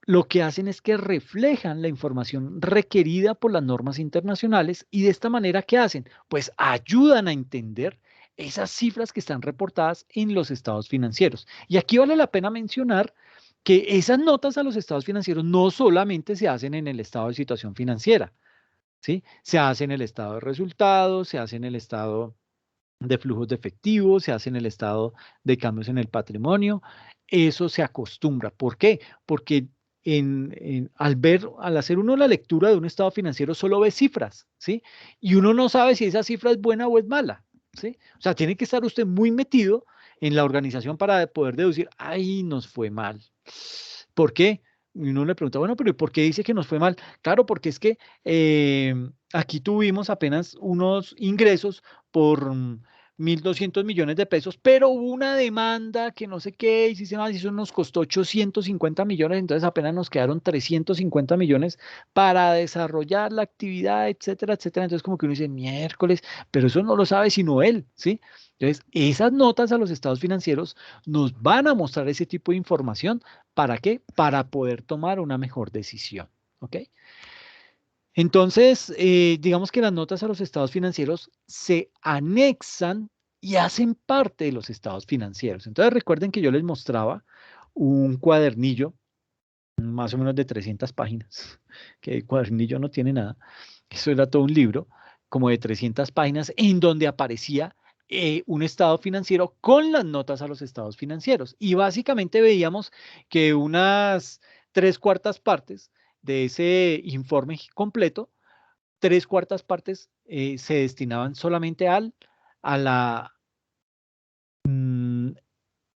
lo que hacen es que reflejan la información requerida por las normas internacionales y de esta manera, ¿qué hacen? Pues ayudan a entender esas cifras que están reportadas en los estados financieros. Y aquí vale la pena mencionar que esas notas a los estados financieros no solamente se hacen en el estado de situación financiera, ¿sí? Se hace en el estado de resultados, se hace en el estado de flujos de efectivo, se hace en el estado de cambios en el patrimonio. Eso se acostumbra. ¿Por qué? Porque al hacer uno la lectura de un estado financiero, solo ve cifras, ¿sí? Y uno no sabe si esa cifra es buena o es mala, ¿sí? O sea, tiene que estar usted muy metido en la organización para poder deducir, ay, nos fue mal. ¿Por qué? Y uno le pregunta, bueno, pero ¿por qué dice que nos fue mal? Claro, porque es que aquí tuvimos apenas unos ingresos por 1.200 millones de pesos, pero hubo una demanda que no sé qué, y si se más, y eso nos costó 850 millones, entonces apenas nos quedaron 350 millones para desarrollar la actividad, etcétera, etcétera. Entonces como que uno dice, miércoles, pero eso no lo sabe sino él, ¿sí? Entonces, esas notas a los estados financieros nos van a mostrar ese tipo de información. ¿Para qué? Para poder tomar una mejor decisión, ¿ok? Entonces, digamos que las notas a los estados financieros se anexan y hacen parte de los estados financieros. Entonces, recuerden que yo les mostraba un cuadernillo, más o menos de 300 páginas, que el cuadernillo no tiene nada. Eso era todo un libro, como de 300 páginas, en donde aparecía un estado financiero con las notas a los estados financieros. Y básicamente veíamos que unas tres cuartas partes de ese informe completo, tres cuartas partes se destinaban solamente a la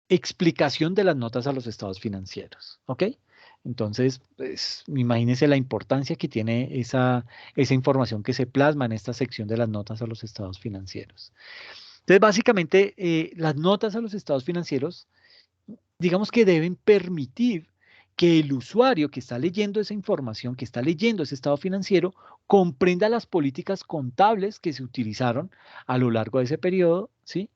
explicación de las notas a los estados financieros, ¿ok? Entonces, pues, imagínense la importancia que tiene esa información que se plasma en esta sección de las notas a los estados financieros. Entonces, básicamente, las notas a los estados financieros, digamos que deben permitir que el usuario que está leyendo esa información, que está leyendo ese estado financiero, comprenda las políticas contables que se utilizaron a lo largo de ese periodo, ¿sí?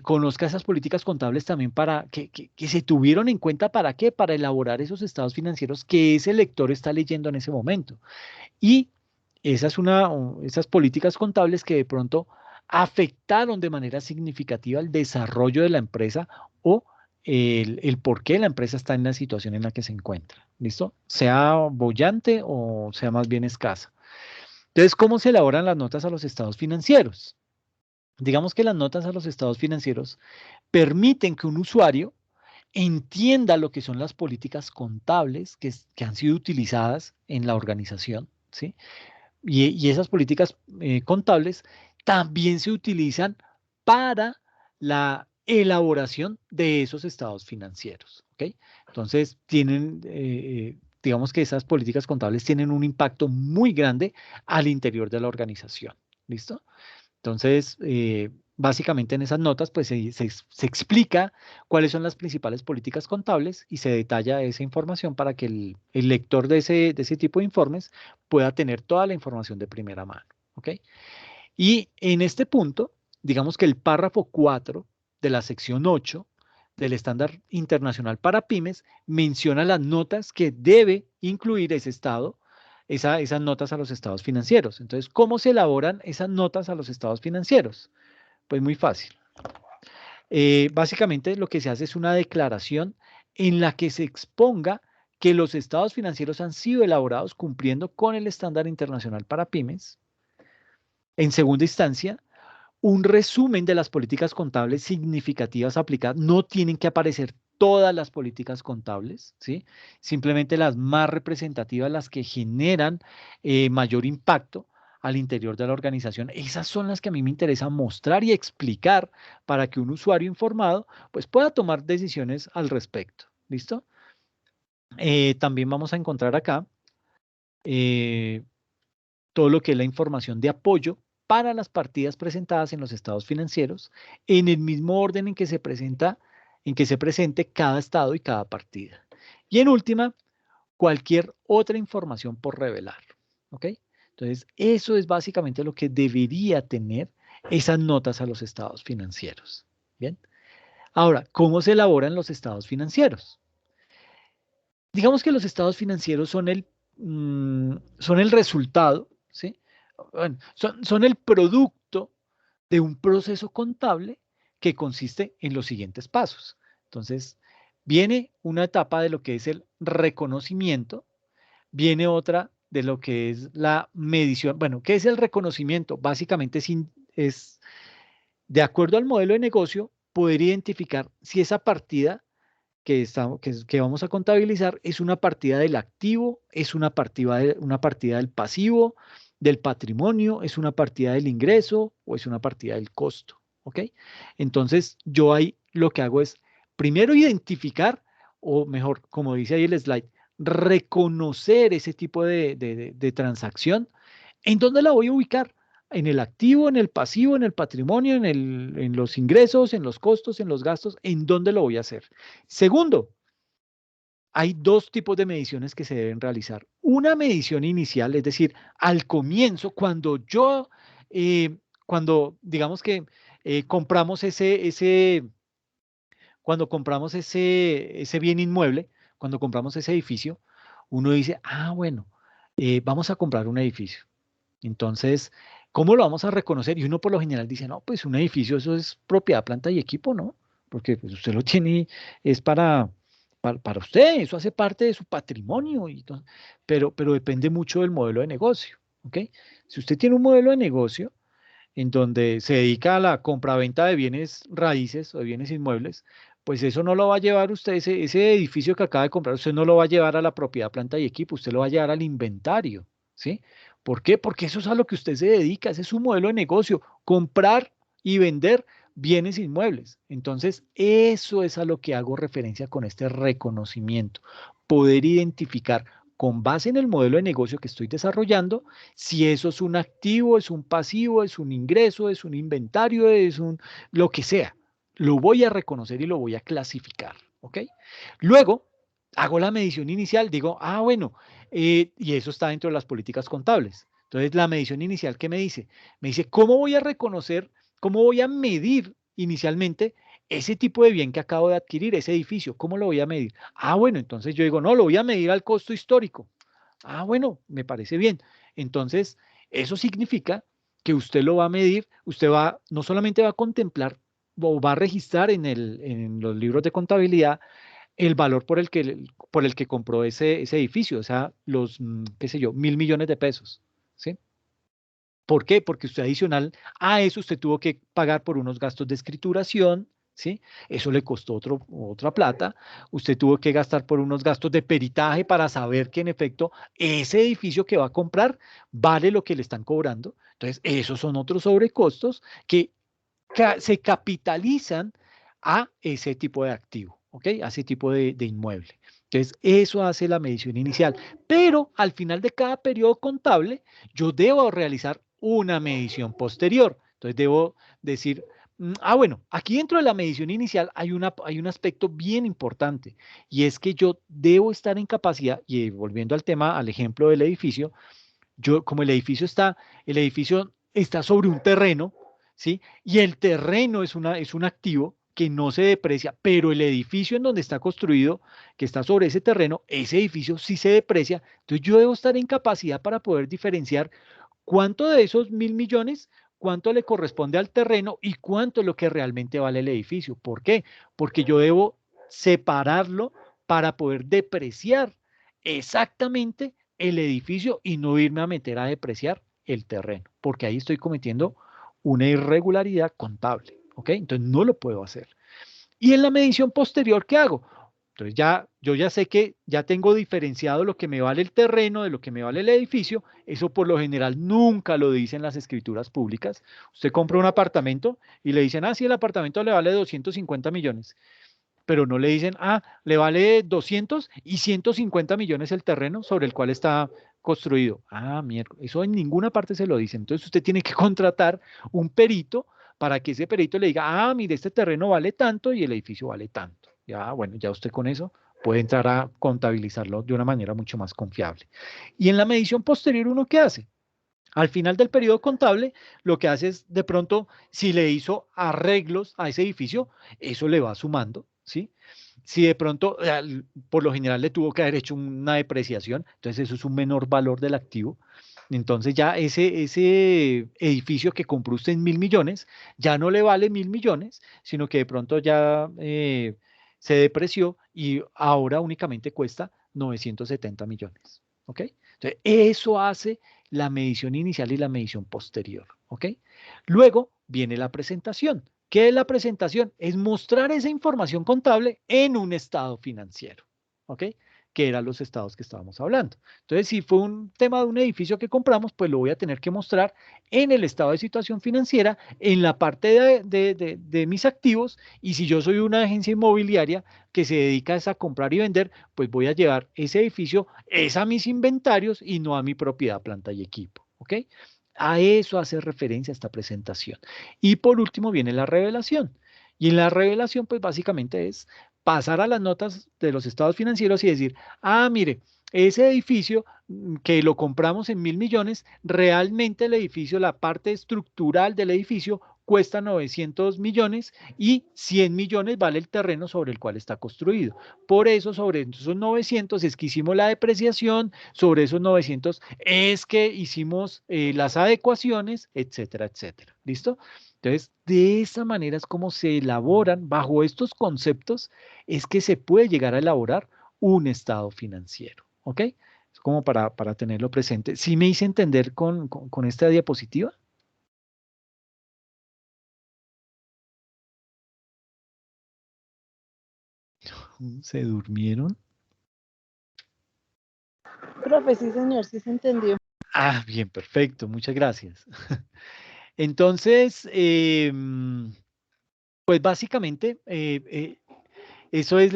Conozca esas políticas contables también para que se tuvieron en cuenta para qué, para elaborar esos estados financieros que ese lector está leyendo en ese momento. Y esas políticas contables que de pronto afectaron de manera significativa el desarrollo de la empresa o el por qué la empresa está en la situación en la que se encuentra. ¿Listo? Sea bollante o sea más bien escasa. Entonces, ¿cómo se elaboran las notas a los estados financieros? Digamos que las notas a los estados financieros permiten que un usuario entienda lo que son las políticas contables que han sido utilizadas en la organización, ¿sí? Y esas políticas contables también se utilizan para la elaboración de esos estados financieros, ¿ok? Entonces, digamos que esas políticas contables tienen un impacto muy grande al interior de la organización, ¿listo? Entonces, básicamente en esas notas, pues se explica cuáles son las principales políticas contables y se detalla esa información para que el lector de ese tipo de informes pueda tener toda la información de primera mano. ¿Ok? Y en este punto, digamos que el párrafo 4 de la sección 8 del estándar internacional para pymes menciona las notas que debe incluir ese estado, esas notas a los estados financieros. Entonces, ¿cómo se elaboran esas notas a los estados financieros? Pues muy fácil. Básicamente lo que se hace es una declaración en la que se exponga que los estados financieros han sido elaborados cumpliendo con el estándar internacional para pymes. En segunda instancia, un resumen de las políticas contables significativas aplicadas. No tienen que aparecer todas las políticas contables, ¿sí? Simplemente las más representativas, las que generan mayor impacto al interior de la organización. Esas son las que a mí me interesa mostrar y explicar para que un usuario informado pues pueda tomar decisiones al respecto. ¿Listo? También vamos a encontrar acá eh, todo lo que es la información de apoyo para las partidas presentadas en los estados financieros en el mismo orden en que se presente cada estado y cada partida. Y en última, cualquier otra información por revelar. ¿Ok? Entonces, eso es básicamente lo que debería tener esas notas a los estados financieros. Bien. Ahora, ¿cómo se elaboran los estados financieros? Digamos que los estados financieros son el resultado, ¿sí? Bueno, son el producto de un proceso contable que consiste en los siguientes pasos. Entonces, viene una etapa de lo que es el reconocimiento, viene otra de lo que es la medición. Bueno, ¿qué es el reconocimiento? Básicamente es de acuerdo al modelo de negocio, poder identificar si esa partida que vamos a contabilizar es una partida del activo, es una partida del pasivo, del patrimonio, es una partida del ingreso o es una partida del costo. ¿Ok? Entonces, yo ahí lo que hago es primero identificar, o mejor, como dice ahí el slide, reconocer ese tipo de transacción. ¿En dónde la voy a ubicar? En el activo, en el pasivo, en el patrimonio, en los ingresos, en los costos, en los gastos. ¿En dónde lo voy a hacer? Segundo, hay dos tipos de mediciones que se deben realizar. Una medición inicial, es decir, al comienzo, eh, cuando digamos que compramos cuando compramos ese bien inmueble, cuando compramos ese edificio, uno dice, ah, bueno, vamos a comprar un edificio. Entonces, ¿cómo lo vamos a reconocer? Y uno por lo general dice, no, pues un edificio, eso es propiedad, planta y equipo, ¿no? Porque pues, usted lo tiene, es para usted, eso hace parte de su patrimonio, pero depende mucho del modelo de negocio, ¿ok? Si usted tiene un modelo de negocio en donde se dedica a la compraventa de bienes raíces o de bienes inmuebles, pues eso no lo va a llevar usted, ese edificio que acaba de comprar, usted no lo va a llevar a la propiedad, planta y equipo, usted lo va a llevar al inventario, ¿sí? ¿Por qué? Porque eso es a lo que usted se dedica, ese es su modelo de negocio, comprar y vender bienes inmuebles. Entonces, eso es a lo que hago referencia con este reconocimiento, poder identificar con base en el modelo de negocio que estoy desarrollando, si eso es un activo, es un pasivo, es un ingreso, es un inventario, lo que sea. Lo voy a reconocer y lo voy a clasificar, ¿ok? Luego, hago la medición inicial, digo, ah, bueno, y eso está dentro de las políticas contables. Entonces, la medición inicial, ¿qué me dice? Me dice, ¿cómo voy a reconocer, cómo voy a medir inicialmente ese tipo de bien que acabo de adquirir, ese edificio? ¿Cómo lo voy a medir? Ah, bueno, entonces yo digo, no, lo voy a medir al costo histórico. Ah, bueno, me parece bien. Entonces, eso significa que usted lo va a medir, no solamente va a contemplar o va a registrar en los libros de contabilidad el valor por el que compró ese edificio, o sea, qué sé yo, 1.000 millones de pesos, ¿sí? ¿Por qué? Porque usted adicional a eso, usted tuvo que pagar por unos gastos de escrituración, ¿sí? Eso le costó otra plata. Usted tuvo que gastar por unos gastos de peritaje para saber que en efecto ese edificio que va a comprar vale lo que le están cobrando. Entonces, esos son otros sobrecostos que se capitalizan a ese tipo de activo, ¿ok? A ese tipo de inmueble. Entonces, eso hace la medición inicial. Pero al final de cada periodo contable, yo debo realizar una medición posterior. Entonces, debo decir, bueno, aquí dentro de la medición inicial hay un aspecto bien importante y es que yo debo estar en capacidad, y volviendo al tema, al ejemplo del edificio, como el edificio está sobre un terreno, ¿sí? Y el terreno es un activo que no se deprecia, pero el edificio en donde está construido, que está sobre ese terreno, ese edificio sí se deprecia. Entonces yo debo estar en capacidad para poder diferenciar cuánto de esos 1.000 millones, cuánto le corresponde al terreno y cuánto es lo que realmente vale el edificio. ¿Por qué? Porque yo debo separarlo para poder depreciar exactamente el edificio y no irme a meter a depreciar el terreno, porque ahí estoy cometiendo una irregularidad contable, ¿ok? Entonces no lo puedo hacer. Y en la medición posterior, ¿qué hago? Entonces yo ya sé que ya tengo diferenciado lo que me vale el terreno de lo que me vale el edificio. Eso por lo general nunca lo dicen las escrituras públicas. Usted compra un apartamento y le dicen, ah, sí, el apartamento le vale 250 millones, pero no le dicen, ah, le vale 200 y 150 millones el terreno sobre el cual está construido. Ah, mierda, eso en ninguna parte se lo dicen. Entonces usted tiene que contratar un perito para que ese perito le diga, ah, mire, este terreno vale tanto y el edificio vale tanto. Ya, bueno, ya usted con eso puede entrar a contabilizarlo de una manera mucho más confiable. Y en la medición posterior, ¿uno qué hace? Al final del periodo contable, lo que hace es, de pronto, si le hizo arreglos a ese edificio, eso le va sumando, ¿sí? Si de pronto, por lo general le tuvo que haber hecho una depreciación, entonces eso es un menor valor del activo. Entonces ya ese edificio que compró usted en 1.000 millones, ya no le vale 1.000 millones, sino que de pronto ya se depreció y ahora únicamente cuesta 970 millones. ¿Ok? Entonces, eso hace la medición inicial y la medición posterior. ¿Ok? Luego viene la presentación. ¿Qué es la presentación? Es mostrar esa información contable en un estado financiero, ¿ok? Que eran los estados que estábamos hablando. Entonces, si fue un tema de un edificio que compramos, pues lo voy a tener que mostrar en el estado de situación financiera, en la parte de mis activos, y si yo soy una agencia inmobiliaria que se dedica a comprar y vender, pues voy a llevar ese edificio es a mis inventarios y no a mi propiedad, planta y equipo, ¿ok? A eso hace referencia esta presentación. Y por último viene la revelación. Y en la revelación, pues básicamente es pasar a las notas de los estados financieros y decir, mire, ese edificio que lo compramos en 1.000 millones, realmente el edificio, la parte estructural del edificio cuesta 900 millones y 100 millones vale el terreno sobre el cual está construido. Por eso, sobre esos 900 es que hicimos la depreciación, sobre esos 900 es que hicimos las adecuaciones, etcétera, etcétera. ¿Listo? Entonces, de esa manera es como se elaboran, bajo estos conceptos, es que se puede llegar a elaborar un estado financiero. ¿Ok? Es como para tenerlo presente. ¿Sí me hice entender con esta diapositiva? ¿Se durmieron? Profe, sí, señor, sí se entendió. Bien, perfecto, muchas gracias. Entonces, pues básicamente, eso es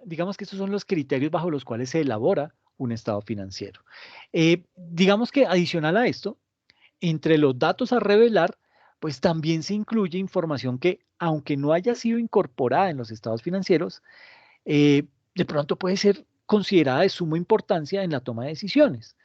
digamos que esos son los criterios bajo los cuales se elabora un estado financiero. Digamos que adicional a esto, entre los datos a revelar, pues también se incluye información que, aunque no haya sido incorporada en los estados financieros, de pronto puede ser considerada de suma importancia en la toma de decisiones.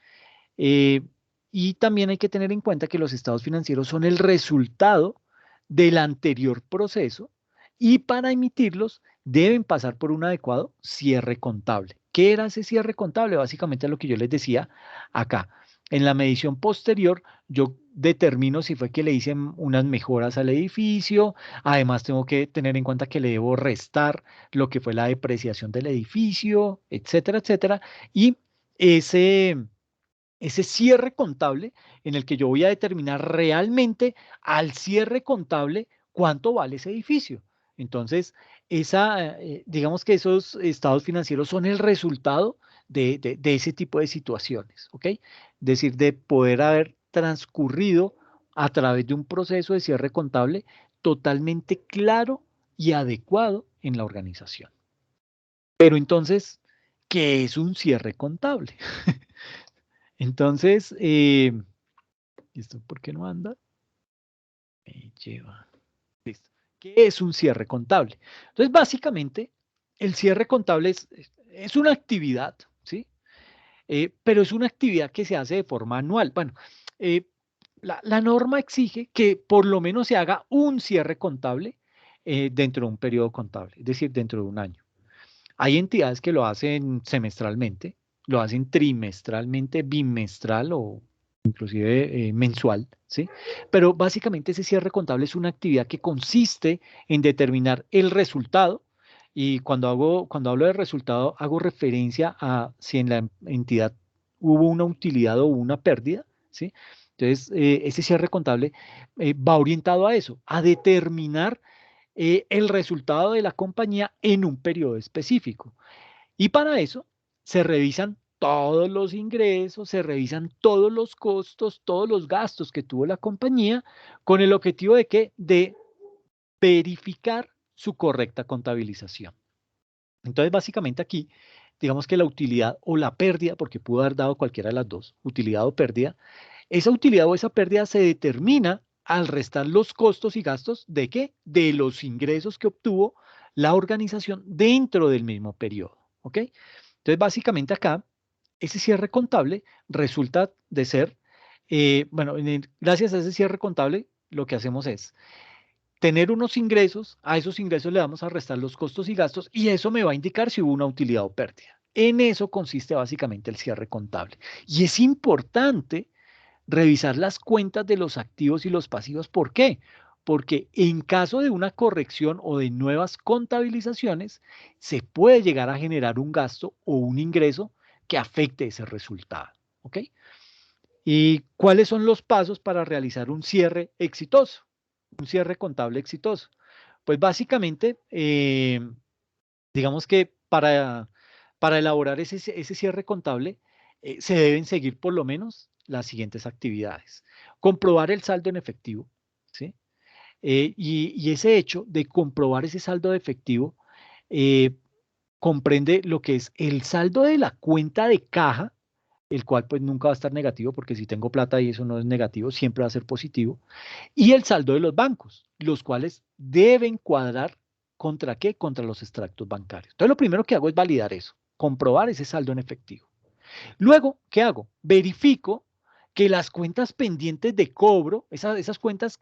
Eh, y también hay que tener en cuenta que los estados financieros son el resultado del anterior proceso y para emitirlos deben pasar por un adecuado cierre contable. ¿Qué era ese cierre contable? Básicamente lo que yo les decía acá. En la medición posterior, yo determino si fue que le hice unas mejoras al edificio. Además, tengo que tener en cuenta que le debo restar lo que fue la depreciación del edificio, etcétera, etcétera. Y ese cierre contable en el que yo voy a determinar realmente al cierre contable cuánto vale ese edificio. Entonces, digamos que esos estados financieros son el resultado de ese tipo de situaciones, ¿ok? Es decir, de poder haber transcurrido a través de un proceso de cierre contable totalmente claro y adecuado en la organización. Pero entonces, ¿qué es un cierre contable? Entonces, ¿esto por qué no anda? Me lleva. Listo. ¿Qué es un cierre contable? Entonces, básicamente, el cierre contable es una actividad, ¿sí? Pero es una actividad que se hace de forma anual. Bueno, eh, la norma exige que por lo menos se haga un cierre contable dentro de un periodo contable, es decir, dentro de un año. Hay entidades que lo hacen semestralmente, lo hacen trimestralmente, bimestral o inclusive mensual, ¿sí? Pero básicamente ese cierre contable es una actividad que consiste en determinar el resultado y cuando hablo de resultado hago referencia a si en la entidad hubo una utilidad o una pérdida, ¿sí? Entonces, ese cierre contable va orientado a eso, a determinar el resultado de la compañía en un periodo específico. Y para eso se revisan todos los ingresos, se revisan todos los costos, todos los gastos que tuvo la compañía, con el objetivo de que de verificar su correcta contabilización. Entonces, básicamente aquí, digamos que la utilidad o la pérdida, porque pudo haber dado cualquiera de las dos, utilidad o pérdida, esa utilidad o esa pérdida se determina al restar los costos y gastos de qué? De los ingresos que obtuvo la organización dentro del mismo periodo. ¿Ok? Entonces, básicamente acá, ese cierre contable resulta de ser, bueno, gracias a ese cierre contable, lo que hacemos es tener unos ingresos, a esos ingresos le vamos a restar los costos y gastos y eso me va a indicar si hubo una utilidad o pérdida. En eso consiste básicamente el cierre contable. Y es importante revisar las cuentas de los activos y los pasivos. ¿Por qué? Porque en caso de una corrección o de nuevas contabilizaciones, se puede llegar a generar un gasto o un ingreso que afecte ese resultado. ¿Ok? ¿Y cuáles son los pasos para realizar un cierre exitoso? Un cierre contable exitoso. Pues básicamente, digamos que para elaborar ese cierre contable, se deben seguir por lo menos las siguientes actividades. Comprobar el saldo en efectivo, ¿sí? Y ese hecho de comprobar ese saldo de efectivo eh, comprende lo que es el saldo de la cuenta de caja, el cual pues nunca va a estar negativo, porque si tengo plata y eso no es negativo, siempre va a ser positivo, y el saldo de los bancos, los cuales deben cuadrar ¿contra qué? Contra los extractos bancarios. Entonces, lo primero que hago es validar eso, comprobar ese saldo en efectivo. Luego, ¿qué hago? Verifico que las cuentas pendientes de cobro, esas cuentas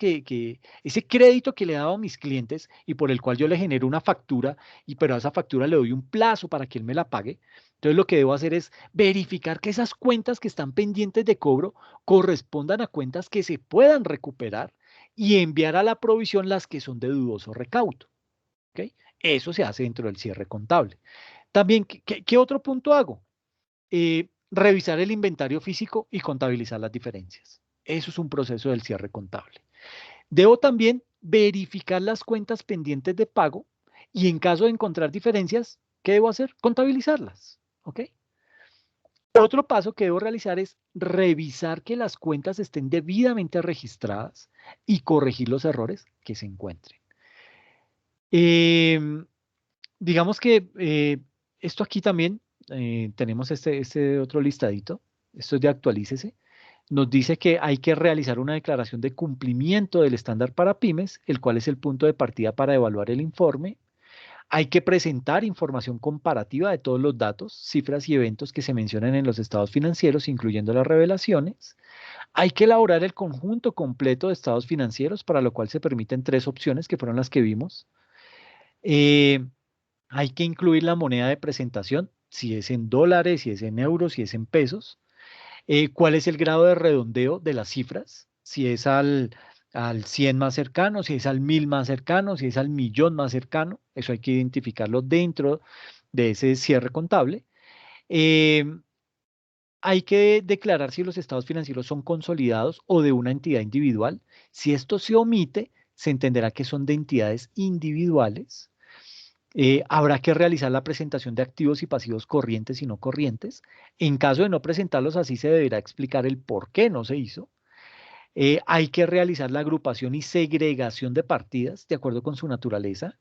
ese crédito que le he dado a mis clientes y por el cual yo le genero una factura, pero a esa factura le doy un plazo para que él me la pague. Entonces lo que debo hacer es verificar que esas cuentas que están pendientes de cobro correspondan a cuentas que se puedan recuperar y enviar a la provisión las que son de dudoso recaudo. ¿Ok? Eso se hace dentro del cierre contable. También, ¿qué otro punto hago? Revisar el inventario físico y contabilizar las diferencias. Eso es un proceso del cierre contable. Debo también verificar las cuentas pendientes de pago y en caso de encontrar diferencias, ¿qué debo hacer? Contabilizarlas. ¿Ok? Otro paso que debo realizar es revisar que las cuentas estén debidamente registradas y corregir los errores que se encuentren. Eh, digamos que esto aquí también tenemos este otro listadito. Esto es de actualícese. Nos dice que hay que realizar una declaración de cumplimiento del estándar para pymes, el cual es el punto de partida para evaluar el informe. Hay que presentar información comparativa de todos los datos, cifras y eventos que se mencionan en los estados financieros, incluyendo las revelaciones. Hay que elaborar el conjunto completo de estados financieros, para lo cual se permiten tres opciones que fueron las que vimos. Eh, hay que incluir la moneda de presentación, si es en dólares, si es en euros, si es en pesos. ¿Cuál es el grado de redondeo de las cifras? Si es al 100 más cercano, si es al 1000 más cercano, si es al millón más cercano. Eso hay que identificarlo dentro de ese cierre contable. Eh, hay que declarar si los estados financieros son consolidados o de una entidad individual. Si esto se omite, se entenderá que son de entidades individuales. Habrá que realizar la presentación de activos y pasivos corrientes y no corrientes. En caso de no presentarlos así, se deberá explicar el por qué no se hizo. Hay que realizar la agrupación y segregación de partidas de acuerdo con su naturaleza.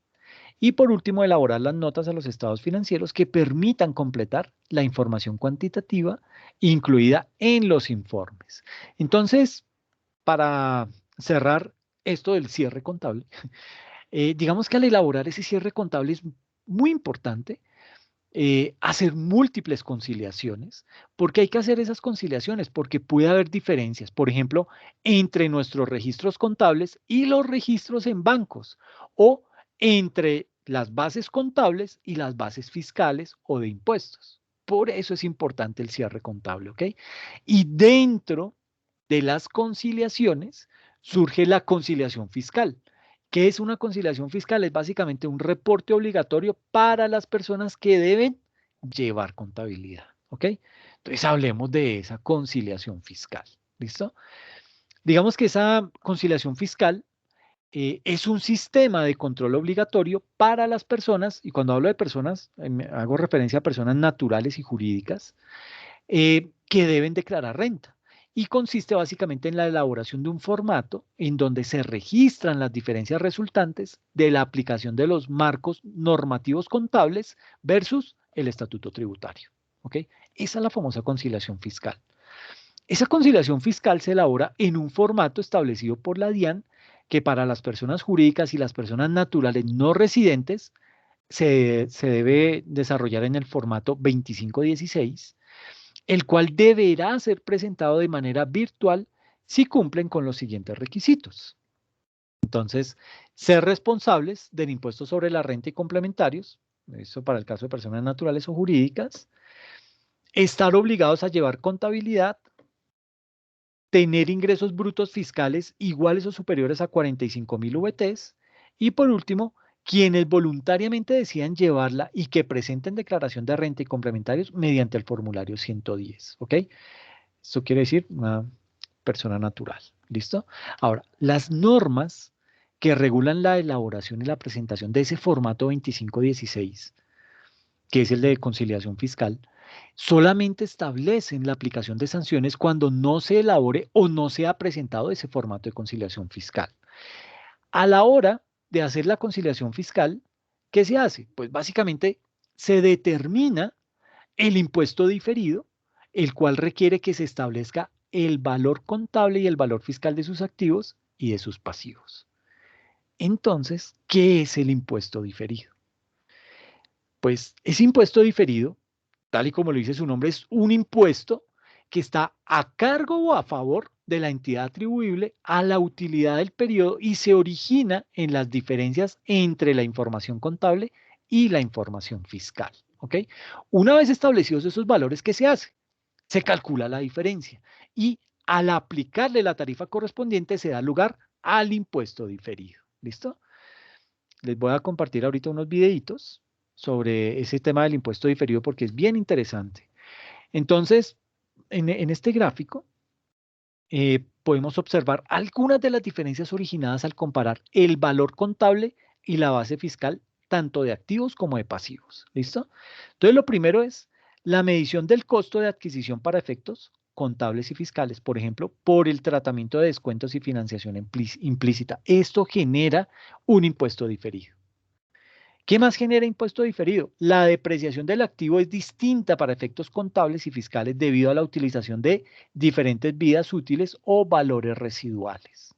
Y por último, elaborar las notas a los estados financieros que permitan completar la información cuantitativa incluida en los informes. Entonces, para cerrar esto del cierre contable, digamos que al elaborar ese cierre contable es muy importante hacer múltiples conciliaciones. ¿Por qué hay que hacer esas conciliaciones? Porque puede haber diferencias, por ejemplo, entre nuestros registros contables y los registros en bancos, o entre las bases contables y las bases fiscales o de impuestos. Por eso es importante el cierre contable, ¿ok? Y dentro de las conciliaciones surge la conciliación fiscal. ¿Qué es una conciliación fiscal? Es básicamente un reporte obligatorio para las personas que deben llevar contabilidad. ¿Ok? Entonces hablemos de esa conciliación fiscal. ¿Listo? Digamos que esa conciliación fiscal es un sistema de control obligatorio para las personas, y cuando hablo de personas, hago referencia a personas naturales y jurídicas, que deben declarar renta. Y consiste básicamente en la elaboración de un formato en donde se registran las diferencias resultantes de la aplicación de los marcos normativos contables versus el estatuto tributario. ¿Ok? Esa es la famosa conciliación fiscal. Esa conciliación fiscal se elabora en un formato establecido por la DIAN, que para las personas jurídicas y las personas naturales no residentes se debe desarrollar en el formato 2516, el cual deberá ser presentado de manera virtual si cumplen con los siguientes requisitos. Entonces, ser responsables del impuesto sobre la renta y complementarios, eso para el caso de personas naturales o jurídicas, estar obligados a llevar contabilidad, tener ingresos brutos fiscales iguales o superiores a 45.000 VTs y por último, quienes voluntariamente decidan llevarla y que presenten declaración de renta y complementarios mediante el formulario 110, ¿ok? Esto quiere decir una persona natural, ¿listo? Ahora, las normas que regulan la elaboración y la presentación de ese formato 2516, que es el de conciliación fiscal, solamente establecen la aplicación de sanciones cuando no se elabore o no se ha presentado ese formato de conciliación fiscal. A la hora de hacer la conciliación fiscal, ¿qué se hace? Pues básicamente se determina el impuesto diferido, el cual requiere que se establezca el valor contable y el valor fiscal de sus activos y de sus pasivos. Entonces, ¿qué es el impuesto diferido? Pues ese impuesto diferido, tal y como lo dice su nombre, es un impuesto que está a cargo o a favor de la entidad atribuible a la utilidad del periodo y se origina en las diferencias entre la información contable y la información fiscal. ¿Ok? Una vez establecidos esos valores, ¿qué se hace? Se calcula la diferencia y al aplicarle la tarifa correspondiente se da lugar al impuesto diferido. ¿Listo? Les voy a compartir ahorita unos videitos sobre ese tema del impuesto diferido porque es bien interesante. Entonces, en este gráfico podemos observar algunas de las diferencias originadas al comparar el valor contable y la base fiscal tanto de activos como de pasivos. ¿Listo? Entonces, lo primero es la medición del costo de adquisición para efectos contables y fiscales, por ejemplo, por el tratamiento de descuentos y financiación implícita. Esto genera un impuesto diferido. ¿Qué más genera impuesto diferido? La depreciación del activo es distinta para efectos contables y fiscales debido a la utilización de diferentes vidas útiles o valores residuales.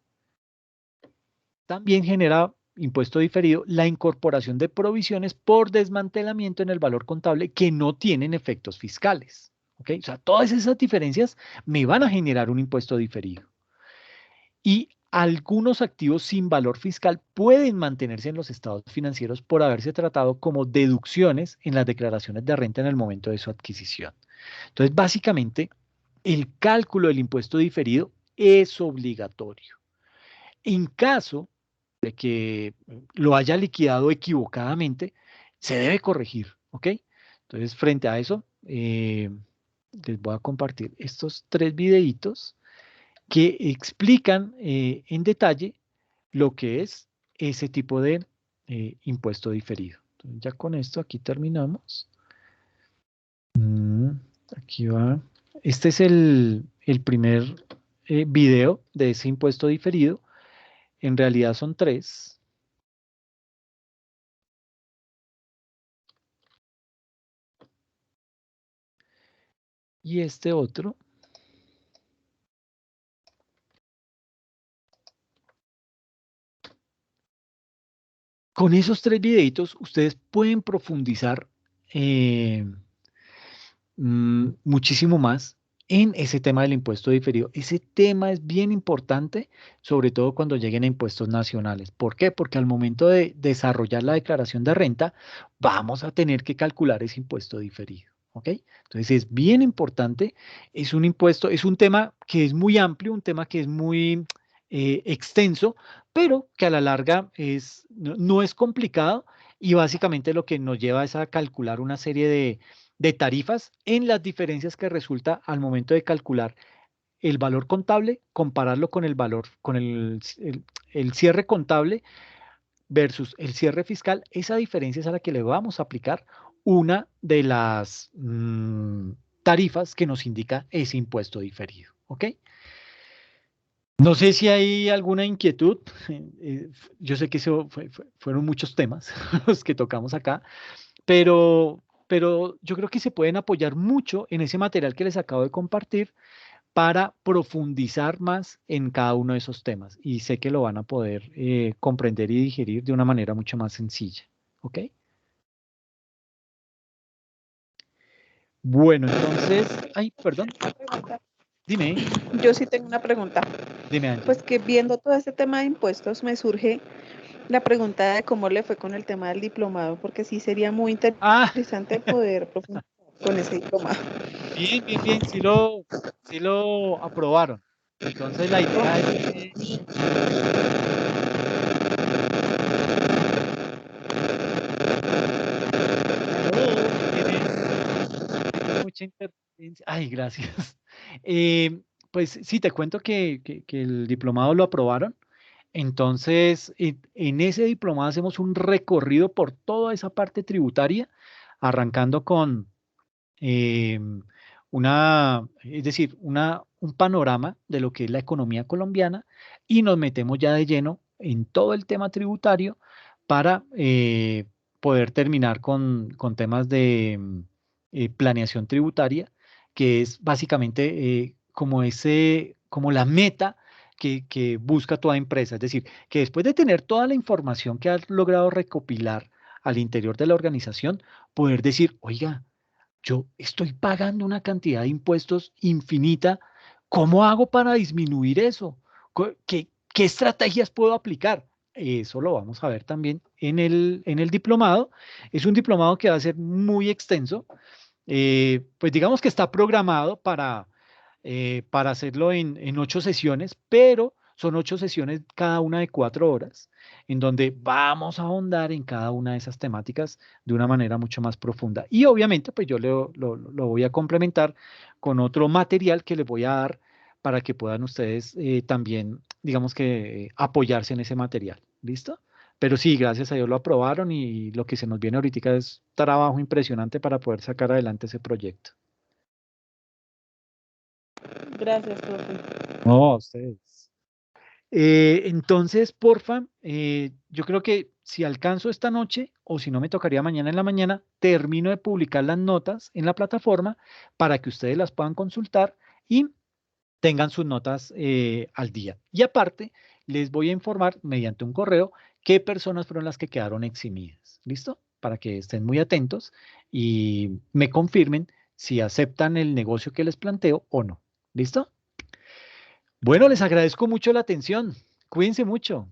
También genera impuesto diferido la incorporación de provisiones por desmantelamiento en el valor contable que no tienen efectos fiscales. ¿Ok? O sea, todas esas diferencias me van a generar un impuesto diferido. Y algunos activos sin valor fiscal pueden mantenerse en los estados financieros por haberse tratado como deducciones en las declaraciones de renta en el momento de su adquisición. Entonces, básicamente, el cálculo del impuesto diferido es obligatorio. En caso de que lo haya liquidado equivocadamente, se debe corregir, ¿ok? Entonces, frente a eso, les voy a compartir estos 3 videitos que explican en detalle lo que es ese tipo de impuesto diferido. Entonces, ya con esto aquí terminamos. Aquí va. Este es el primer video de ese impuesto diferido. En realidad son 3. Y este otro. Con esos 3 videitos, ustedes pueden profundizar muchísimo más en ese tema del impuesto diferido. Ese tema es bien importante, sobre todo cuando lleguen a impuestos nacionales. ¿Por qué? Porque al momento de desarrollar la declaración de renta, vamos a tener que calcular ese impuesto diferido. ¿Ok? Entonces es bien importante, es un impuesto, es un tema que es muy amplio, un tema que es muy extenso, pero que a la larga no es complicado y básicamente lo que nos lleva es a calcular una serie de tarifas en las diferencias que resulta al momento de calcular el valor contable, compararlo con el valor, con el cierre contable versus el cierre fiscal. Esa diferencia es a la que le vamos a aplicar una de las tarifas que nos indica ese impuesto diferido. ¿Ok? No sé si hay alguna inquietud. Yo sé que fueron muchos temas los que tocamos acá, pero yo creo que se pueden apoyar mucho en ese material que les acabo de compartir para profundizar más en cada uno de esos temas. Y sé que lo van a poder comprender y digerir de una manera mucho más sencilla. ¿Ok? Bueno, entonces, ay, perdón, dime, Yo sí tengo una pregunta. dime, Angie. Pues que viendo todo este tema de impuestos me surge, la pregunta de cómo le fue con el tema del diplomado, porque sí sería muy Ah, interesante poder profundizar con ese diplomado. bien, bien, bien, sí lo aprobaron. Entonces la idea es que aló, tienes mucha interferencia. Ay, gracias. Pues sí, te cuento que el diplomado lo aprobaron. Entonces, en ese diplomado hacemos un recorrido por toda esa parte tributaria, arrancando con eh, es decir, un panorama de lo que es la economía colombiana y nos metemos ya de lleno en todo el tema tributario para poder terminar con temas de planeación tributaria, que es básicamente como la meta que busca toda empresa. Es decir, que después de tener toda la información que has logrado recopilar al interior de la organización, poder decir, oiga, yo estoy pagando una cantidad de impuestos infinita. ¿Cómo hago para disminuir eso? ¿Qué estrategias puedo aplicar? Eso lo vamos a ver también en el diplomado. Es un diplomado que va a ser muy extenso. Pues digamos que está programado para hacerlo en 8 sesiones, pero son 8 sesiones cada una de 4 horas, en donde vamos a ahondar en cada una de esas temáticas de una manera mucho más profunda. Y obviamente, pues yo lo voy a complementar con otro material que les voy a dar para que puedan ustedes también, digamos que, apoyarse en ese material. ¿Listo? Pero sí, gracias a Dios lo aprobaron y lo que se nos viene ahorita es trabajo impresionante para poder sacar adelante ese proyecto. Gracias, profe. No, a ustedes. Entonces, porfa, yo creo que si alcanzo esta noche o si no me tocaría mañana en la mañana, termino de publicar las notas en la plataforma para que ustedes las puedan consultar y tengan sus notas al día. Y aparte, les voy a informar mediante un correo qué personas fueron las que quedaron eximidas. ¿Listo? Para que estén muy atentos y me confirmen si aceptan el negocio que les planteo o no. ¿Listo? Bueno, les agradezco mucho la atención. Cuídense mucho.